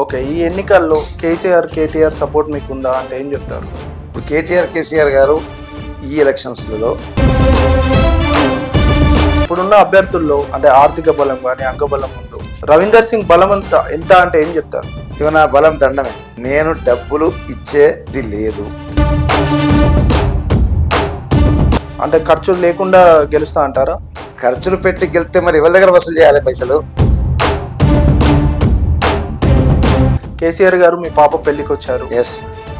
Okay. ఈ ఎన్నికల్లో KCR, KTR support మీకు ఉందా అంటే ఏం చెప్తారు? ఇప్పుడు కేటీఆర్ కేసీఆర్ గారు ఈ ఎలక్షన్స్లలో ఇప్పుడున్న అభ్యర్థుల్లో అంటే ఆర్థిక బలం కానీ అంగబలం ఉందో రవీందర్ సింగ్ బలం ఎంత అంటే ఏం చెప్తారు? ఇవ నా బలం దండమే. నేను డబ్బులు ఇచ్చేది లేదు. అంటే ఖర్చులు లేకుండా గెలుస్తా అంటారా? ఖర్చులు పెట్టి గెలిస్తే మరి ఎవరి దగ్గర వసూలు చేయాలి పైసలు? కేసీఆర్ గారు మీ పాప పెళ్లికి వచ్చారు, ఎస్,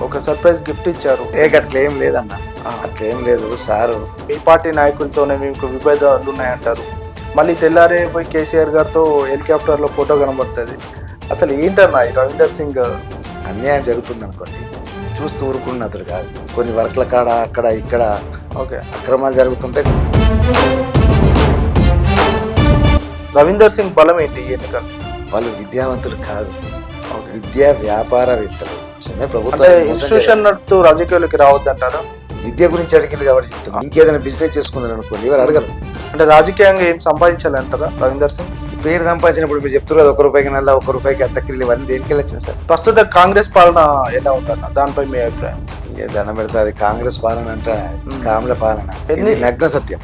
ఒక సర్ప్రైజ్ గిఫ్ట్ ఇచ్చారు. అట్లేం లేదన్న, అట్లేం లేదు సారు. మీ పార్టీ నాయకులతోనే మీకు విభేదాలు ఉన్నాయంటారు. మళ్ళీ తెల్లారే పోయి కేసీఆర్ గారితో హెలికాప్టర్లో ఫోటో కనబడుతుంది. అసలు ఏంటన్నా ఈ రవీందర్ సింగ్? అన్యాయం జరుగుతుంది అనుకోండి, చూస్తూ ఊరుకున్న అతడు కాదు. కొన్ని వర్క్ల కాడ అక్కడ ఇక్కడ ఓకే అక్రమాలు జరుగుతుంటే రవీందర్ సింగ్ బలం ఏంటి ఈ ఎన్నికలు? వాళ్ళు విద్యావంతులు కాదు, విద్యా వ్యాపారవేత్తలు. అంటే ఇన్స్టిట్యూషన్ నడుపుతూ రాజకీయాలకి రావద్దంటారా? విద్య గురించి అడిగింది కాబట్టి చెప్తున్నా. ఇంకేదైనా బిజినెస్ చేసుకున్నారు అనుకోండి, ఎవరు అడగరు. అంటే రాజకీయంగా ఏం సంపాదించాలంటారా రవీందర్ సింగ్? పేరు సంపాదించినప్పుడు మీరు చెప్తున్నారు ₹1 నెల, ₹1 అత్తక్కిలు, ఇవన్నీ దేనికి వెళ్ళొచ్చింది సార్? ప్రస్తుత కాంగ్రెస్ పాలన ఎలా ఉందన్న, దానిపై మీ అభిప్రాయం? దండం పెడతా, అది కాంగ్రెస్ పాలన అంటే స్కామ్ల పాలన, ఇది నగ్న సత్యం.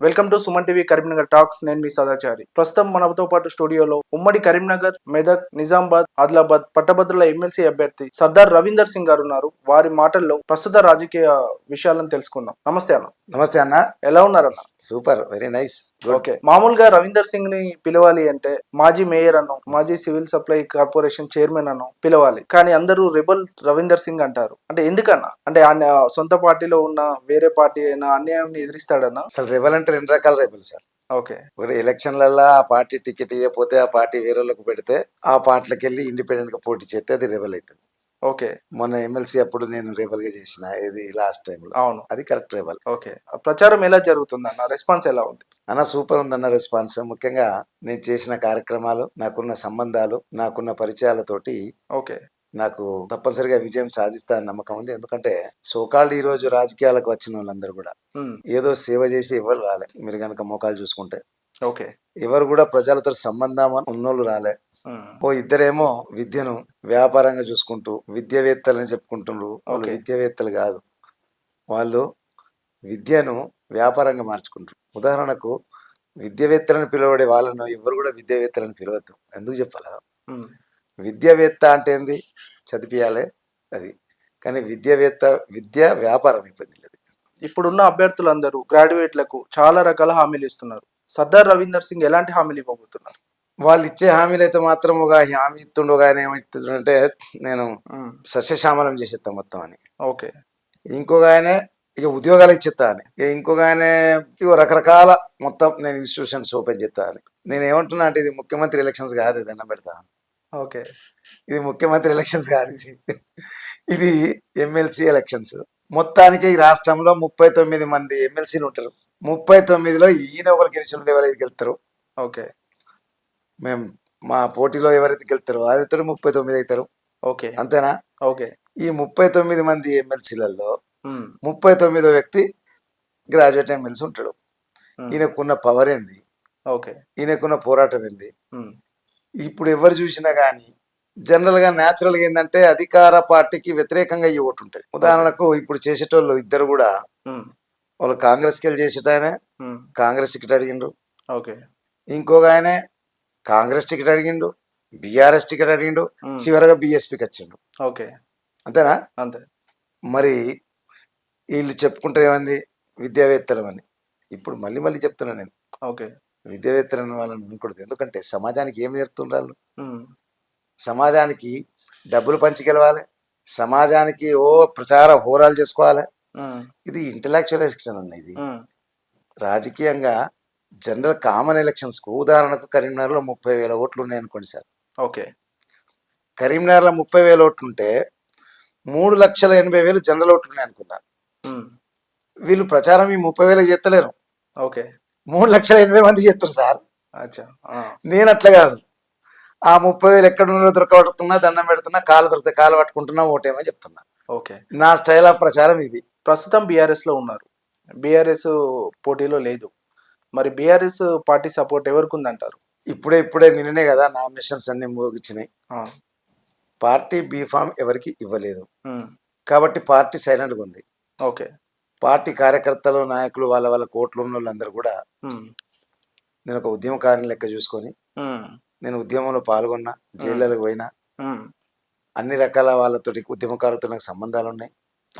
Welcome to Suman TV Karimnagar talks. నేను మీ సదాచారి. ప్రస్తుతం మనతో పాటు స్టూడియోలో ఉమ్మడి కరీంనగర్, మెదక్, నిజామాబాద్, ఆదిలాబాద్ పట్టభద్రుల ఎమ్మెల్సీ అభ్యర్థి సర్దార్ రవీందర్ సింగ్ గారు ఉన్నారు. వారి మాటల్లో ప్రస్తుత రాజకీయ విషయాలను తెలుసుకుందాం. నమస్తే అన్న. నమస్తే అన్న. ఎలా ఉన్నారన్న? Super, very nice. ఓకే. మామూలుగా రవీందర్ సింగ్ ని పిలవాలి అంటే మాజీ మేయర్ అను, మాజీ సివిల్ సప్లై కార్పొరేషన్ చైర్మన్ అను పిలవాలి. కానీ అందరూ రెబల్ రవీందర్ సింగ్ అంటారు. అంటే ఎందుకన్నా? అంటే ఆయన సొంత పార్టీలో ఉన్న వేరే పార్టీ అయినా అన్యాయాన్ని ఎదిరిస్తాడన్నా? అసలు రెబల్ అంటే 2 రకాల రెబల్ సార్. ఓకే. ఒకటి ఎలక్షన్లలో ఆ పార్టీ టికెట్ ఇవ్వకపోతే ఆ పార్టీ వేరే వాళ్ళకు పెడితే ఆ పార్టీలకు వెళ్ళి ఇండిపెండెంట్ గా పోటీ చేస్తే అది రెబల్ అవుతుంది. ఓకే. మొన్న ఎమ్మెల్సీ అప్పుడు నేను రేబల్ గా చేసిన, ఇది లాస్ట్ టైం లో. అవును, అది కరెక్ట్ రేబల్. ఓకే. ప్రచారం ఎలా జరుగుతుంది అన్న? రెస్పాన్స్ ఎలా ఉంది అన్న? సూపర్ ఉందన్న రెస్పాన్స్. ముఖ్యంగా నేను చేసిన కార్యక్రమాలు, నాకున్న సంబంధాలు, నాకున్న పరిచయాలతోటి ఓకే నాకు తప్పనిసరిగా విజయం సాధిస్తానని నమ్మకం ఉంది. ఎందుకంటే సోకాల్డ్ ఈ రోజు రాజకీయాలకు వచ్చిన వాళ్ళందరూ కూడా ఏదో సేవ చేసి ఎవరు రాలే. మీరు కనుక మోకాలు చూసుకుంటే ఓకే, ఎవరు కూడా ప్రజలతో సంబంధం ఉన్నోళ్ళు రాలే. ఓ ఇద్దరేమో విద్యను వ్యాపారంగా చూసుకుంటూ విద్యావేత్తలని చెప్పుకుంటున్నారు. వాళ్ళు విద్యావేత్తలు కాదు, వాళ్ళు విద్యను వ్యాపారంగా మార్చుకుంటారు. ఉదాహరణకు విద్యావేత్తలను పిలవడే వాళ్ళను ఎవరు కూడా విద్యావేత్తలను పిలవద్దు. ఎందుకు చెప్పాలా? విద్యావేత్త అంటే ఏంది? చదివియాలే అది. కానీ విద్యా వ్యాపారం అయిపోయింది. ఇప్పుడున్న అభ్యర్థులందరూ గ్రాడ్యుయేట్లకు చాలా రకాల హామీలు ఇస్తున్నారు. సర్దార్ రవీందర్ సింగ్ ఎలాంటి హామీలు ఇవ్వబోతున్నారు? వాళ్ళు ఇచ్చే హామీలు అయితే మాత్రం ఒక హామీ ఇస్తుండు, ఒక ఆయన ఏమిస్తుండే, నేను సస్యశ్యామలం చేసేస్తా మొత్తం అని. ఓకే. ఇంకొక ఆయన ఇక ఉద్యోగాలు ఇచ్చేస్తా అని. ఇంకొక ఆయన ఇక రకరకాల మొత్తం నేను ఇన్స్టిట్యూషన్స్ ఓపెన్ చేస్తా అని. నేను ఏమంటున్నా అంటే ఇది ముఖ్యమంత్రి ఎలక్షన్స్ కాదు, దండం పెడతా. ఓకే. ఇది ముఖ్యమంత్రి ఎలక్షన్స్ కాదు, ఇది ఎమ్మెల్సీ ఎలక్షన్స్. మొత్తానికి ఈ రాష్ట్రంలో 39 మంది ఎమ్మెల్సీలు ఉంటారు. 39లో ఈయన ఒకరు గెలిచి ఉంటే ఎవరైతే గెలుతారు? ఓకే. మేము మా పోటీలో ఎవరైతే గెలుతారో అది 39 అవుతారు. ఓకే, అంతేనా? ఓకే. ఈ 39 మంది ఎమ్మెల్సీలలో 39వ వ్యక్తి గ్రాడ్యుయేట్ ఎమ్మెల్సీ ఉంటాడు. ఈయనకున్న పవర్ ఏంది? ఓకే. ఈయనకున్న పోరాటం ఏంది? ఇప్పుడు ఎవరు చూసినా కానీ జనరల్ గా న్యాచురల్ గా ఏంటంటే అధికార పార్టీకి వ్యతిరేకంగా ఈ ఓటు ఉంటుంది. ఉదాహరణకు ఇప్పుడు చేసేటోళ్ళు ఇద్దరు కూడా వాళ్ళు కాంగ్రెస్కి వెళ్ళి చేసేట ఆయన కాంగ్రెస్ టికెట్ అడిగిండు. ఓకే. ఇంకొక ఆయన కాంగ్రెస్ టికెట్ అడిగిండు, బీఆర్ఎస్ టికెట్ అడిగిండు, చివరిగా బీఎస్పీకి వచ్చిండు. ఓకే. అంతేనా? అంతే. మరి వీళ్ళు చెప్పుకుంటే ఏమంది? విద్యావేత్తలు అని. ఇప్పుడు మళ్ళీ చెప్తున్నా నేను, ఓకే, విద్యావేత్తలను వాళ్ళని అనుకూడదు. ఎందుకంటే సమాజానికి ఏమి నేర్పుతుండాలి? సమాజానికి డబ్బులు పంచి గెలవాలి, సమాజానికి ప్రచార హోరాలు చేసుకోవాలి. ఇది ఇంటలెక్చువలైజేషన్ అన్న. ఇది రాజకీయంగా జనరల్ కామన్ ఎలక్షన్స్ కు ఉదాహరణకు కరీంనగర్లో 30,000 ఓట్లు ఉన్నాయి అనుకోండి సార్. ఓకే. కరీంనగర్లో 30,000 ఓట్లు ఉంటే 3,80,000 జనరల్ ఓట్లు ఉన్నాయి అనుకుందాం. వీళ్ళు ప్రచారం ఈ 30,000 చేస్తలేరు. ఓకే. 3,80,000 మంది చేస్తారు సార్. నేను అట్లా కాదు, ఆ 30,000 ఎక్కడున్నారో దొరకబడుతున్నా, దండం పెడుతున్నా, కాలు దొరికితే కాలు పట్టుకుంటున్నా, ఓటేమో చెప్తున్నా. ఓకే. నా స్టైల్ ఆఫ్ ప్రచారం ఇది. ప్రస్తుతం బీఆర్ఎస్ లో ఉన్నారు. బీఆర్ఎస్ పోటీలో లేదు. మరి బీఆర్ఎస్ పార్టీ సపోర్ట్ ఎవరికి ఉందంటారు? ఇప్పుడే నిన్ననే కదా నామినేషన్స్ అన్ని ముగిచ్చినాయి. ఆ, పార్టీ బీఫామ్ ఎవరికి ఇవ్వలేదు ఉమ్, కాబట్టి పార్టీ సైలెంట్గా ఉంది. ఓకే. పార్టీ కార్యకర్తలు నాయకులు వాళ్ళ కోట్లు ఉన్న వాళ్ళందరూ కూడా ఉమ్, నేను ఒక ఉద్యమకారిని లెక్క చూసుకొని ఉమ్, నేను ఉద్యమంలో పాల్గొన్నా, జైళ్ళకు పోయినా, ఉమ్, అన్ని రకాల వాళ్ళతోటి ఉద్యమకారులతో నాకు సంబంధాలు ఉన్నాయి.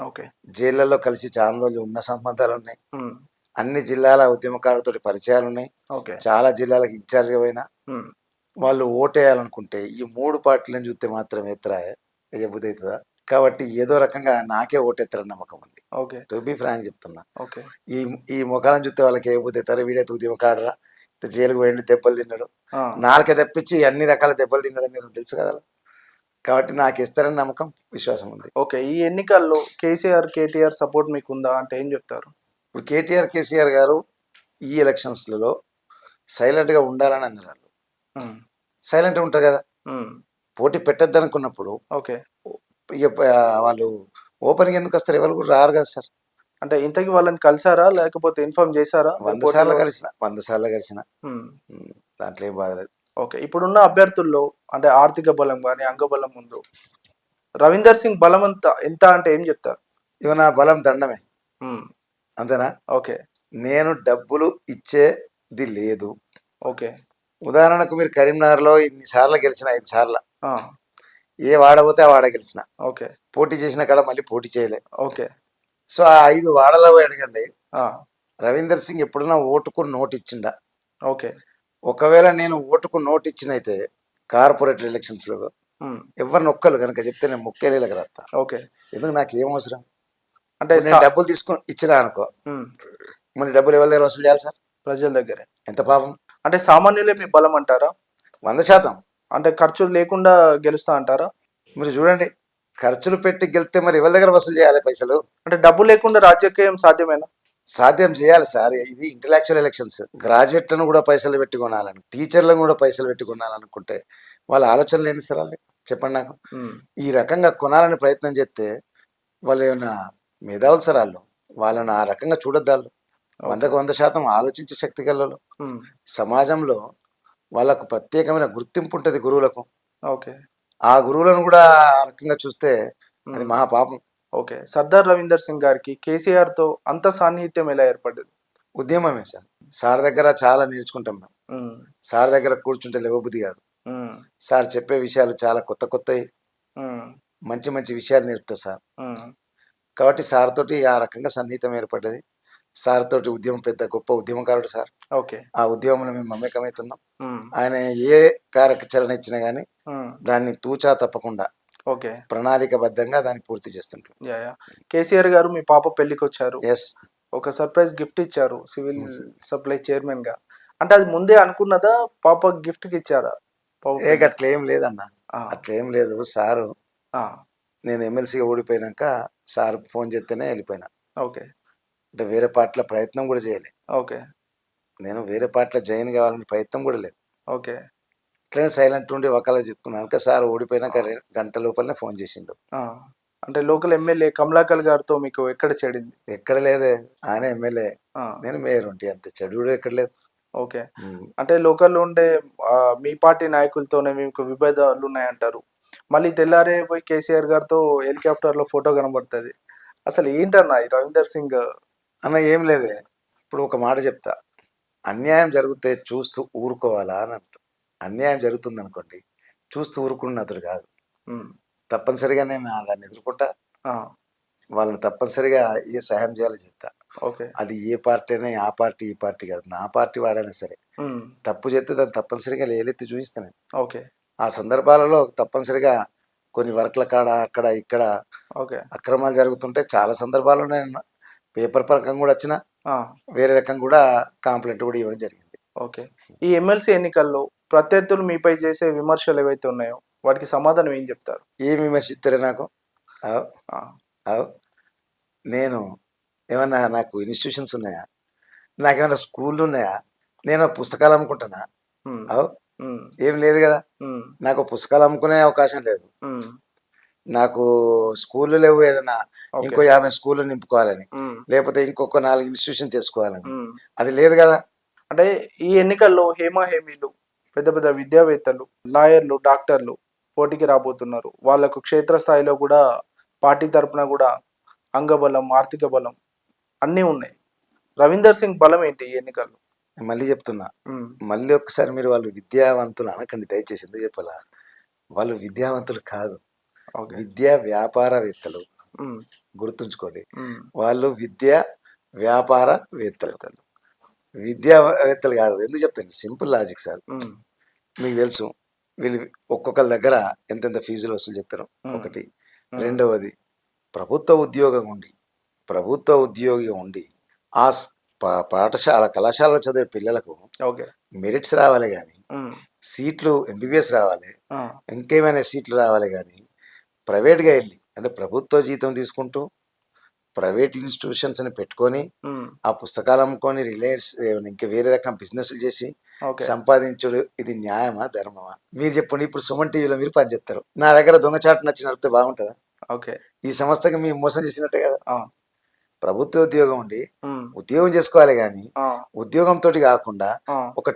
ఓకే. జైళ్ళల్లో కలిసి చాలా రోజులు ఉన్న సంబంధాలు ఉన్నాయి. ఉమ్, అన్ని జిల్లాల ఉద్యమకారులతో పరిచయాలు ఉన్నాయి. ఓకే. చాలా జిల్లాలకు ఇన్ఛార్జ్గా పోయినా. ఉమ్, వాళ్ళు ఓటేయాలనుకుంటే ఈ 3 పార్టీలను చూస్తే మాత్రం ఎత్తరా ఎబ్బుది అవుతుందా? కాబట్టి ఏదో రకంగా నాకే ఓటెత్తారని నమ్మకం ఉంది. ఓకే. టు బి ఫ్రాంక్ చెప్తున్నా. ఓకే. ఈ ఈ ముఖాలను చూస్తే వాళ్ళకి ఏ బుద్ధి అవుతారు, వీడైతే ఉద్యమకాడరా, జైలుకు పోయిండు, దెబ్బలు తిన్నాడు, ఆ, నాలుకే తెప్పించి అన్ని రకాల దెబ్బలు తిన్నాడు మీద తెలుసు కదా. కాబట్టి నాకు ఇస్తారని నమ్మకం, విశ్వాసం ఉంది. ఓకే. ఈ ఎన్నికల్లో కేసీఆర్ కేటీఆర్ సపోర్ట్ మీకు ఉందా అంటే ఏం చెప్తారు? ఇప్పుడు కేసీఆర్ గారు ఈ ఎలక్షన్స్లలో సైలెంట్గా ఉండాలని అన్నారు. వాళ్ళు ఉమ్, సైలెంట్గా ఉంటారు కదా. ఉమ్, పోటీ పోటీ పెట్టద్దు అనుకున్నప్పుడు ఓకే. ఇక వాళ్ళు ఓపెన్గా ఎందుకు వస్తారు? ఎవరు కూడా రారు కదా సార్. అంటే ఇంతకీ వాళ్ళని కలిసారా లేకపోతే ఇన్ఫార్మ్ చేశారా? 100 సార్లు కలిసిన 100 సార్లు కలిసిన ఉమ్, దాంట్లో ఏం బాధలేదు. ఓకే. ఇప్పుడున్న అభ్యర్థుల్లో అంటే ఆర్థిక బలం కానీ అంగబలం ముందు రవీందర్ సింగ్ బలం ఎంత అంటే ఏం చెప్తారు? ఇవ నా బలం దండమే, ఉమ్, అంతేనా. ఓకే. నేను డబ్బులు ఇచ్చేది లేదు. ఓకే. ఉదాహరణకు మీరు కరీంనగర్లో ఇన్నిసార్లు గెలిచిన, 5 సార్లు ఆ, ఏ వాడపోతే ఆ వాడ గెలిచిన. ఓకే. పోటీ చేసిన కాడ మళ్ళీ పోటీ చేయలే. ఓకే. సో ఆ 5 వాడలో పోయి అడగండి, ఆ, రవీందర్ సింగ్ ఎప్పుడైనా ఓటుకు నోటు ఇచ్చిండా? ఓకే. ఒకవేళ నేను ఓటుకు నోటు ఇచ్చినైతే కార్పొరేట్ ఎలక్షన్స్లో ఉమ్, ఎవరిని ఒక్కరు కనుక చెప్తే నేను ముక్కేలేలకు రాస్తా. ఓకే. ఎందుకు నాకు ఏం అవసరం? అంటే ఇప్పుడు నేను డబ్బులు తీసుకొని ఇచ్చినా అనుకో, ఉమ్, మరి డబ్బులు ఎవరి దగ్గర వసూలు చేయాలి సార్? ప్రజల దగ్గరే. ఎంత పాపం. అంటే సామాన్యులే మీ బలం అంటారా? 100%. అంటే ఖర్చులు లేకుండా గెలుస్తా అంటారా? మీరు చూడండి, ఖర్చులు పెట్టి గెలిస్తే మరి ఎవరి దగ్గర వసూలు చేయాలి పైసలు? అంటే డబ్బు లేకుండా రాజకీయం సాధ్యమేనా? సాధ్యం చేయాలి సార్. ఇది ఇంటలెక్చువల్ ఎలక్షన్స్. గ్రాడ్యుయేట్లను కూడా పైసలు పెట్టి కొనాలని, టీచర్లను కూడా పైసలు పెట్టి కొనాలనుకుంటే వాళ్ళ ఆలోచనలు ఏంటి సార్? వాళ్ళు చెప్పండి నాకు. ఉమ్, ఈ రకంగా కొనాలని ప్రయత్నం చేస్తే వాళ్ళు ఏమైనా మేధావులు సార్? వాళ్ళని ఆ రకంగా చూడొద్దు. వాళ్ళు 100కు 100% ఆలోచించే శక్తి గలవాళ్ళు. ఉమ్, సమాజంలో వాళ్ళకు ప్రత్యేకమైన గుర్తింపు ఉంటుంది గురువులకు. ఓకే. ఆ గురువులను కూడా ఆ రకంగా చూస్తే అది మహాపాపం. ఓకే. సర్దార్ రవీందర్ సింగ్ గారికి కేసీఆర్ తో అంత సాన్నిహిత్యం ఎలా ఏర్పడ్డది? ఉద్యమమే సార్. సార్ దగ్గర చాలా నేర్చుకుంటాం మేము. ఉమ్, సార్ దగ్గర కూర్చుంటే లేవబుద్ధి కాదు. ఉమ్, సార్ చెప్పే విషయాలు చాలా కొత్తవి, ఉమ్, మంచి మంచి విషయాలు నేర్పుతారు సార్. ఉమ్, కాబట్టి సార్ తోటి ఆ రకంగా సన్నిహితం ఏర్పడ్డది. సార్ తోటి ఉద్యమం పెద్ద గొప్ప ఉద్యమకారుడు సార్. ఓకే. ఆ ఉద్యమంలో మేము మమేకమవుతున్నాం. ఉమ్, ఆయన ఏ కార్యాచరణ ఇచ్చినా కానీ ఉమ్, దాన్ని తూచా తప్పకుండా ఓకే. ప్రణాళికబద్ధంగా దాన్ని పూర్తి చేస్తుంటాం. Yeah, yeah. కేసీఆర్ గారు మీ పాప పెళ్లికి వచ్చారు, ఎస్. ఒక సర్ప్రైజ్ గిఫ్ట్ ఇచ్చారు సివిల్ సప్లై చైర్మన్ గా. అంటే అది ముందే అనుకున్నదా? పాప గిఫ్ట్ కి ఇచ్చారా? పాప అట్లేం లేదన్న, ఆ, అట్లేం లేదు. సారు ఆ, నేను ఎమ్మెల్సీగా ఓడిపోయినాక సార్ ఫోన్ చేస్తేనే వెళ్ళిపోయినా. ఓకే. అంటే వేరే పార్టీలో ప్రయత్నం కూడా చేయలే. ఓకే. నేను వేరే పార్టీలో జాయిన్ కావాలని ప్రయత్నం కూడా లేదు. ఓకే. ఇట్లనే సైలెంట్ ఉండి వకాలా చెప్పుకున్నాను. సార్ ఓడిపోయినాక గంట లోపలనే ఫోన్ చేసిండు. ఆ, అంటే లోకల్ ఎమ్మెల్యే కమలాకర్ గారితో మీకు ఎక్కడ చెడింది? ఎక్కడ లేదే, ఆయన ఎమ్మెల్యే, ఆ, నేను మేయర్ ఉంటే అంతే. చెడు కూడా ఎక్కడ లేదు. ఓకే. అంటే లోకల్లో ఉండే మీ పార్టీ నాయకులతోనే మీకు విభేదాలు ఉన్నాయంటారు. మళ్ళీ తెల్లారే పోయి కేసీఆర్ గారితో హెలికాప్టర్ లో ఫోటో కనబడుతుంది. అసలు ఏంటన్నా ఈ రవీందర్ సింగ్? అన్న ఏం లేదే. ఇప్పుడు ఒక మాట చెప్తా, అన్యాయం జరిగితే చూస్తూ ఊరుకోవాలా అని అంటారు. అన్యాయం జరుగుతుంది అనుకోండి, చూస్తూ ఊరుకున్న అతడు కాదు. ఉమ్, తప్పనిసరిగా నేను దాన్ని ఎదుర్కొంటా. ఆ, వాళ్ళని తప్పనిసరిగా ఏ సహాయం చేయాలో చేస్తా. ఓకే. అది ఏ పార్టీ అయినా, ఆ పార్టీ ఈ పార్టీ కాదు, నా పార్టీ వాడైనా సరే ఉమ్, తప్పు చేస్తే దాన్ని తప్పనిసరిగా లేలెత్తి చూపిస్తాను. ఓకే. ఆ సందర్భాలలో తప్పనిసరిగా కొన్ని వర్క్ల కాడ అక్కడ ఇక్కడ ఓకే. అక్రమాలు జరుగుతుంటే చాలా సందర్భాలు నేను పేపర్ పరకం కూడా వచ్చిన, ఆ, వేరే రకం కూడా కంప్లైంట్ కూడా ఇవ్వడం జరిగింది. ఓకే. ఈ ఎమ్మెల్సీ ఎన్నికల్లో ప్రత్యర్థులు మీపై చేసే విమర్శలు ఏవైతే ఉన్నాయో వాటికి సమాధానం ఏం చెప్తారు? ఏమి విమర్శిస్తారే నాకు? ఆవ్, ఆ, ఆవ్. నేను ఏమన్నా, నాకు ఇన్స్టిట్యూషన్స్ ఉన్నాయా? నాకేమైనా స్కూళ్ళు ఉన్నాయా? నేను పుస్తకాలు అమ్ముకుంటున్నా? ఉమ్, అవు, ఉమ్, ఏం లేదు కదా. ఉమ్, నాకు పుస్తకాలు అమ్ముకునే అవకాశం లేదు. ఉమ్, నాకు స్కూళ్ళు లేవు. ఏదైనా ఓకే. ఇంకో 50 స్కూళ్ళు నింపుకోవాలని, ఉమ్, లేకపోతే ఇంకొక 4 ఇన్స్టిట్యూషన్ చేసుకోవాలని, ఉమ్, అది లేదు కదా. అంటే ఈ ఎన్నికల్లో హేమీలు పెద్ద పెద్ద విద్యావేత్తలు, లాయర్లు, డాక్టర్లు పోటీకి రాబోతున్నారు. వాళ్ళకు క్షేత్రస్థాయిలో కూడా పార్టీ తరపున కూడా అంగబలం, ఆర్థిక బలం అన్నీ ఉన్నాయి. రవీందర్ సింగ్ బలం ఏంటి ఈ ఎన్నికల్లో? నేను మళ్ళీ చెప్తున్నా, హ్మ్. మళ్ళీ ఒక్కసారి మీరు వాళ్ళు విద్యావంతులు అనకండి దయచేసి. ఎందుకు చెప్పాలా? వాళ్ళు విద్యావంతులు కాదు, ఓకే. విద్యా వ్యాపారవేత్తలు. హ్మ్. గుర్తుంచుకోండి, హ్మ్. వాళ్ళు విద్యా వ్యాపారవేత్తలు, వేత్తలు. విద్యావేత్తలు కాదు. ఎందుకు చెప్తాను? Simple logic sir. హ్మ్. మీకు తెలుసు వీళ్ళు ఒక్కొక్కరి దగ్గర ఎంతెంత ఫీజులు వసూలు చేస్తారు, హ్మ్. ఒకటి. హ్మ్. రెండవది, ప్రభుత్వ ఉద్యోగం ఉండి ప్రభుత్వ ఉద్యోగి ఉండి ఆ పాఠశాల కళాశాలలో చదివే పిల్లలకు ఓకే. మెరిట్స్ రావాలి కానీ, హ్మ్. సీట్లు ఎంబీబీఎస్ రావాలి, ఆ! ఇంకేమైనా సీట్లు రావాలి కానీ, ప్రైవేట్గా వెళ్ళి అంటే ప్రభుత్వ జీతం తీసుకుంటూ ప్రైవేట్ ఇన్స్టిట్యూషన్స్ అని పెట్టుకొని హ్మ్. ఆ పుస్తకాలు అమ్ముకొని రిలయన్స్ ఇంకా వేరే రకం బిజినెస్లు చేసి ఓకే. సంపాదించుడు ఇది న్యాయమా ధర్మమా? మీరు చెప్పండి. ఇప్పుడు సుమన్ టీవీలో మీరు పనిచేస్తారు, నా దగ్గర దొంగచాటు నచ్చి నడిపితే బాగుంటుందా? ఓకే. ఈ సంస్థకి మేము మోసం చేసినట్టే కదా. ఆ! ప్రభుత్వ ఉద్యోగం ఉండి హ్మ్. ఉద్యోగం చేసుకోవాలి కానీ, ఆ! ఉద్యోగంతో కాకుండా ఆ! ఒక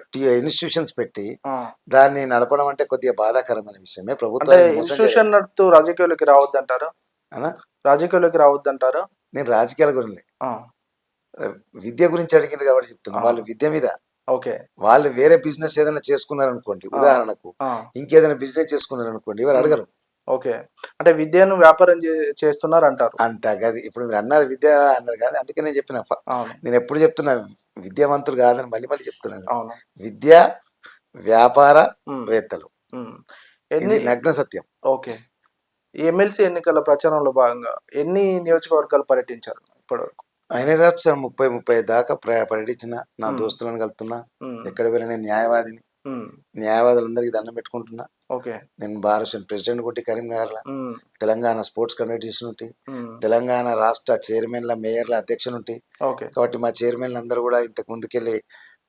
ఇన్స్టిట్యూషన్స్ పెట్టి ఆ! దాన్ని నడపడం అంటే కొద్దిగా బాధాకరమైన విషయమే. అంటే ప్రభుత్వానికి మోసం ఇన్‌స్టిట్యూషన్ చేయాలి నడుపుతూ రాజకీయాల్లోకి రావద్దంటారా? అనా. రాజకీయాల్లోకి రావద్దంటారా? నేను రాజకీయాల గురించి, ఆ! విద్య గురించి అడిగింది కాబట్టి చెప్తున్నా. ఆ! వాళ్ళు విద్య మీద ఓకే. వాళ్ళు వేరే బిజినెస్ ఏదైనా చేసుకున్నారనుకోండి, ఆ! ఉదాహరణకు ఆ! ఇంకేదైనా బిజినెస్ చేసుకున్నారనుకోండి, ఎవరు హ్మ్. అడగరు. ఓకే. అంటే విద్యను వ్యాపారం చేస్తున్నారంటారు. అంత గది ఇప్పుడు మీరు అన్నారు విద్య అన్నారు కానీ, అందుకే నేను చెప్పిన అవును. నేను ఎప్పుడు చెప్తున్నా విద్యావంతులు కాదని మళ్ళీ మళ్ళీ చెప్తున్నాను. అవును. విద్య హ్మ్. వ్యాపారవేత్తలు, హ్మ్. ఇది ఎన్ని నగ్న సత్యం. ఓకే. ఈ ఎమ్మెల్సీ ఎన్నికల ప్రచారంలో భాగంగా ఎన్ని నియోజకవర్గాలు పర్యటించారు ఇప్పటివరకు? అయినా కాదు సార్, 30 దాకా పర్యటించిన నా హ్మ్. దోస్తులను కలుతున్నా. హ్మ్. ఎక్కడ పోయినా నేను న్యాయవాదిని, హ్మ్. న్యాయవాదులందరికీ దండం పెట్టుకుంటున్నా. ఓకే. నేను బార్ అసోసియేషన్ ప్రెసిడెంట్ కొట్టి కరీంనగర్లో, హ్మ్. తెలంగాణ స్పోర్ట్స్ కమిటీస్ నుండి, హ్మ్. తెలంగాణ రాష్ట్ర చైర్మన్ల మేయర్ల అధ్యక్షులు నుండి. ఓకే. కాబట్టి మా చైర్మన్లు అందరూ కూడా ఇంతకు ముందుకెళ్ళి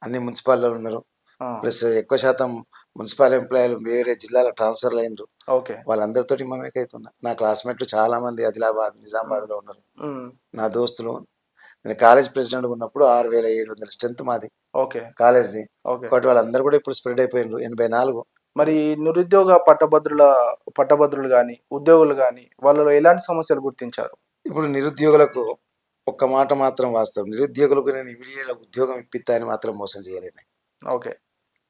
అన్ని మున్సిపాల్లో ఉన్నారు. ఆ! ప్లస్ ఎక్కువ శాతం మున్సిపల్ ఎంప్లాయీలు వేరే జిల్లాల ట్రాన్స్ఫర్లు అయినరు. ఓకే. వాళ్ళందరితోటి మమేకవుతున్నా. నా క్లాస్మేట్లు చాలా మంది ఆదిలాబాద్, హ్మ్. నిజామాబాద్లో ఉన్నారు. హ్మ్. నా దోస్తులు. నేను కాలేజ్ ప్రెసిడెంట్ ఉన్నప్పుడు 6700 స్ట్రెంత్ మాది ఓకే. కాలేజ్ది. ఓకే. కాబట్టి వాళ్ళందరూ కూడా ఇప్పుడు స్ప్రెడ్ అయిపోయినారు. 84. మరి నిరుద్యోగ పట్టభద్రులు గాని, ఉద్యోగులు గాని వాళ్ళలో ఎలాంటి సమస్యలు గుర్తించారు? ఇప్పుడు నిరుద్యోగులకు ఒక్క మాట మాత్రం వాస్తవం. నిరుద్యోగులకు నేను ఇమీడియట్ ఉద్యోగం ఇప్పిస్తా అని మాత్రం మోసం చేయలేను. ఓకే.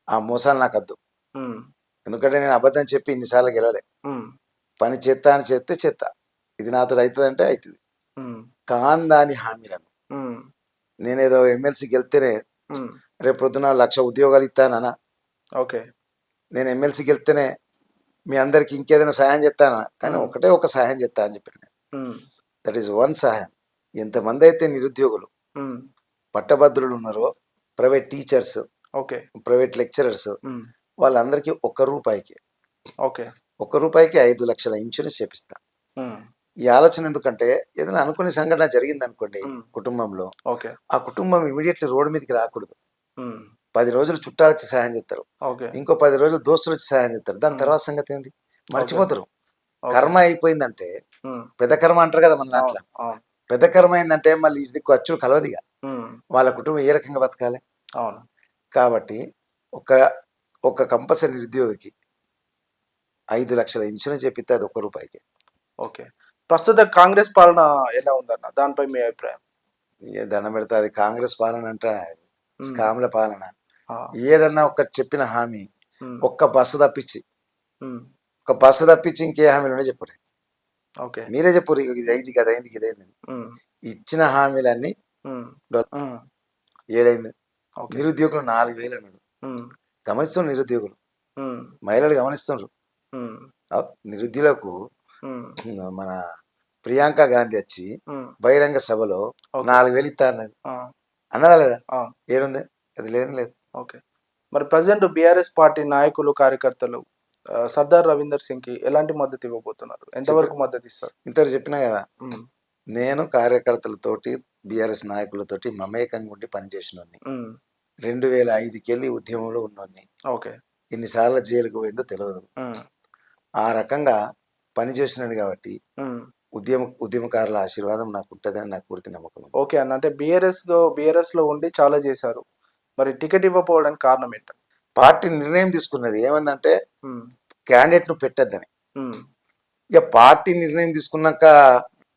ఆ మోసాలు నాకద్దు. హ్మ్. ఎందుకంటే నేను అబద్ధం చెప్పి ఇన్నిసార్లు గెలవలే. హ్మ్. పని చేత్తా అని చేస్తే చేత్తా. ఇది నాతో అవుతుందంటే అవుతుంది. హ్మ్. కాందాని హామీలను హ్మ్. నేనేదో ఎమ్మెల్సీ గెలిస్తేనే హ్మ్. రేపు పొద్దున 1,00,000 ఉద్యోగాలు ఇస్తానన్నా, ఓకే. నేను ఎమ్మెల్సీ గెలిస్తేనే మీ అందరికి ఇంకేదైనా సహాయం చేస్తానా, కానీ హ్మ్. ఒకటే ఒక సహాయం చేస్తా అని చెప్పాను నేను. హ్మ్. దట్ ఈస్ వన్ సహాయం. ఎంతమంది అయితే నిరుద్యోగులు హ్మ్. పట్టభద్రులు ఉన్నారో, private teachers, okay. Private lecturers, హ్మ్. వాళ్ళందరికీ ₹1 ఓకే. ₹1 5,00,000 ఇన్సూరెన్స్ చేపిస్తా. హ్మ్. ఈ ఆలోచన ఎందుకంటే, ఏదైనా అనుకునే సంఘటన జరిగిందనుకోండి హ్మ్. కుటుంబంలో, ఓకే. ఆ కుటుంబం ఇమీడియట్లీ రోడ్డు మీదకి రాకూడదు. హ్మ్. 10 రోజులు చుట్టాలొచ్చి సహాయం చేస్తారు, ఓకే. ఇంకో 10 రోజులు దోస్తులు వచ్చి సహాయం చేస్తారు. దాని హ్మ్. తర్వాత సంగతి ఏంది? ఓకే. మర్చిపోతారు. ఓకే. కర్మ అయిపోయిందంటే, హ్మ్. పెద్ద కర్మ అంటారు కదా మన అవును. దాంట్లో. అవును. పెద్ద కర్మ అయిందంటే మళ్ళీ ఇది ఖర్చులు కలవదిగా. హ్మ్. వాళ్ళ కుటుంబం ఏ రకంగా బతకాలి? అవును. కాబట్టి ఒక ఒక కంపల్సరీ నిరుద్యోగికి 5,00,000 ఇన్సూరెన్స్ చెప్పిస్తే అది ₹1. ఓకే. ప్రస్తుత కాంగ్రెస్ పాలన ఎలా ఉందన్న? దానిపై మీ అభిప్రాయం? ఏ దండం పెడితే అది కాంగ్రెస్ పాలన అంటే హ్మ్. స్కామ్ల పాలన. ఆ! ఏదన్నా ఒక చెప్పిన హామీ, హ్మ్. ఒక్క బస్సు తప్పించి, హ్మ్. ఇంకే హామీలున్నా చెప్పుర్రి. ఓకే. మీరే చెప్పుర్రి, ఇది అయింది కదా, అయింది ఇది అయింది. హ్మ్. ఇచ్చిన హామీలన్నీ హ్మ్. డొల్ల. హ్మ్. ఏడైంది? ఓకే. నిరుద్యోగులు 4,000 అన్నాడు. హ్మ్. గమనిస్తున్నారు నిరుద్యోగులు, హ్మ్. మహిళలు గమనిస్తున్నారు. హ్మ్. నిరుద్యోగులకు హ్మ్. మన ప్రియాంక గాంధీ వచ్చి హ్మ్. బహిరంగ సభలో ఓకే. 4,000 ఇస్తా అన్నది. ఆ! అన్నదా లేదా? ఆ! ఏడుంది? అది లేదు లేదు. ఓకే. మరి ప్రెజెంట్ బీఆర్ఎస్ పార్టీ నాయకులు, కార్యకర్తలు సర్దార్ రవీందర్ సింగ్‌కి ఎలాంటి మద్దతు ఇవ్వబోతున్నారు? చెప్పి ఎంతవరకు మద్దతిస్తారు? ఇంతవరకు చెప్పినా కదా, హ్మ్. నేను కార్యకర్తలతోటి బీఆర్ఎస్ నాయకులతోటి మమేకంగా ఉండి పనిచేసినోడిని. హ్మ్. 2005కెళ్ళి ఉద్యమంలో ఉన్నోడిని. ఓకే. ఎన్నిసార్లు జైలుకు పోయిందో తెలియదు. హ్మ్. ఆ రకంగా పనిచేసినాడు కాబట్టి హ్మ్. ఉద్యమకారుల ఆశీర్వాదం నాకు ఉంటుందని నాకు పూర్తి నమ్మకం ఉంది. ఓకే అన్న. అంటే బీఆర్ఎస్‌లో ఉండి చాలా చేశారు. మరి టికెట్ ఇవ్వకపోవడానికి కారణం ఏంట? పార్టీ నిర్ణయం తీసుకున్నది ఏమందంటే ఉమ్, క్యాండిడేట్ ను పెట్టద్దని. ఉమ్, ఇక పార్టీ నిర్ణయం తీసుకున్నాక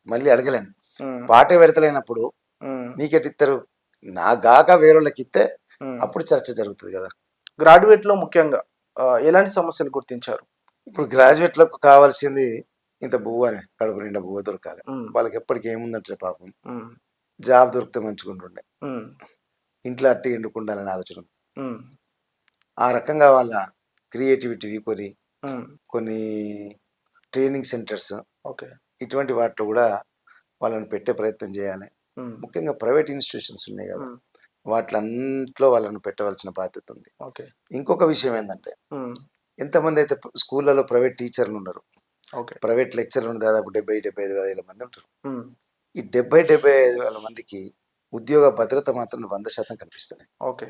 మళ్ళీ అడగలేను. ఉమ్, పార్టీ పెడతలేనప్పుడు ఉమ్, నీకెట్ ఇస్తారు, నా గాక వేరేళ్ళకి ఇస్తే ఉమ్. అప్పుడు చర్చ జరుగుతుంది కదా. గ్రాడ్యుయేట్ లో ముఖ్యంగా ఎలాంటి సమస్యలు గుర్తించారు? ఇప్పుడు గ్రాడ్యుయేట్లకు కావాల్సింది ఇంత బువ్వ అని, కడుపు నిండా బువ్వ దొరకాలి. ఉమ్, వాళ్ళకి ఎప్పటికీ ఏముందంటే పాపం ఉమ్, జాబ్ దొరికితే మంచుకుంటుండే, ఉమ్, ఇంట్లో అట్టి ఎండుకుండాలని ఆలోచన ఉంది. ఉమ్, ఆ రకంగా వాళ్ళ క్రియేటివిటీ ఉమ్. కొన్ని ట్రైనింగ్ సెంటర్స్ ఓకే. ఇటువంటి వాటిలో కూడా వాళ్ళని పెట్టే ప్రయత్నం చేయాలి. ఉమ్, ముఖ్యంగా ప్రైవేట్ ఇన్స్టిట్యూషన్స్ ఉన్నాయి కదా, ఉమ్, వాటిలన్నింటిలో వాళ్ళని పెట్టవలసిన బాధ్యత ఉంది. ఓకే. ఇంకొక విషయం ఏంటంటే ఉమ్, ఎంతమంది అయితే స్కూళ్ళలో ప్రైవేట్ టీచర్లు ఉన్నారు, ఓకే. ప్రైవేట్ లెక్చర్లు దాదాపు 70-75 వేల మంది ఉంటారు. ఉమ్, ఈ 70-75 వేల మందికి ఉద్యోగ భద్రత మాత్రం 100% కనిపిస్తున్నాయి. ఓకే.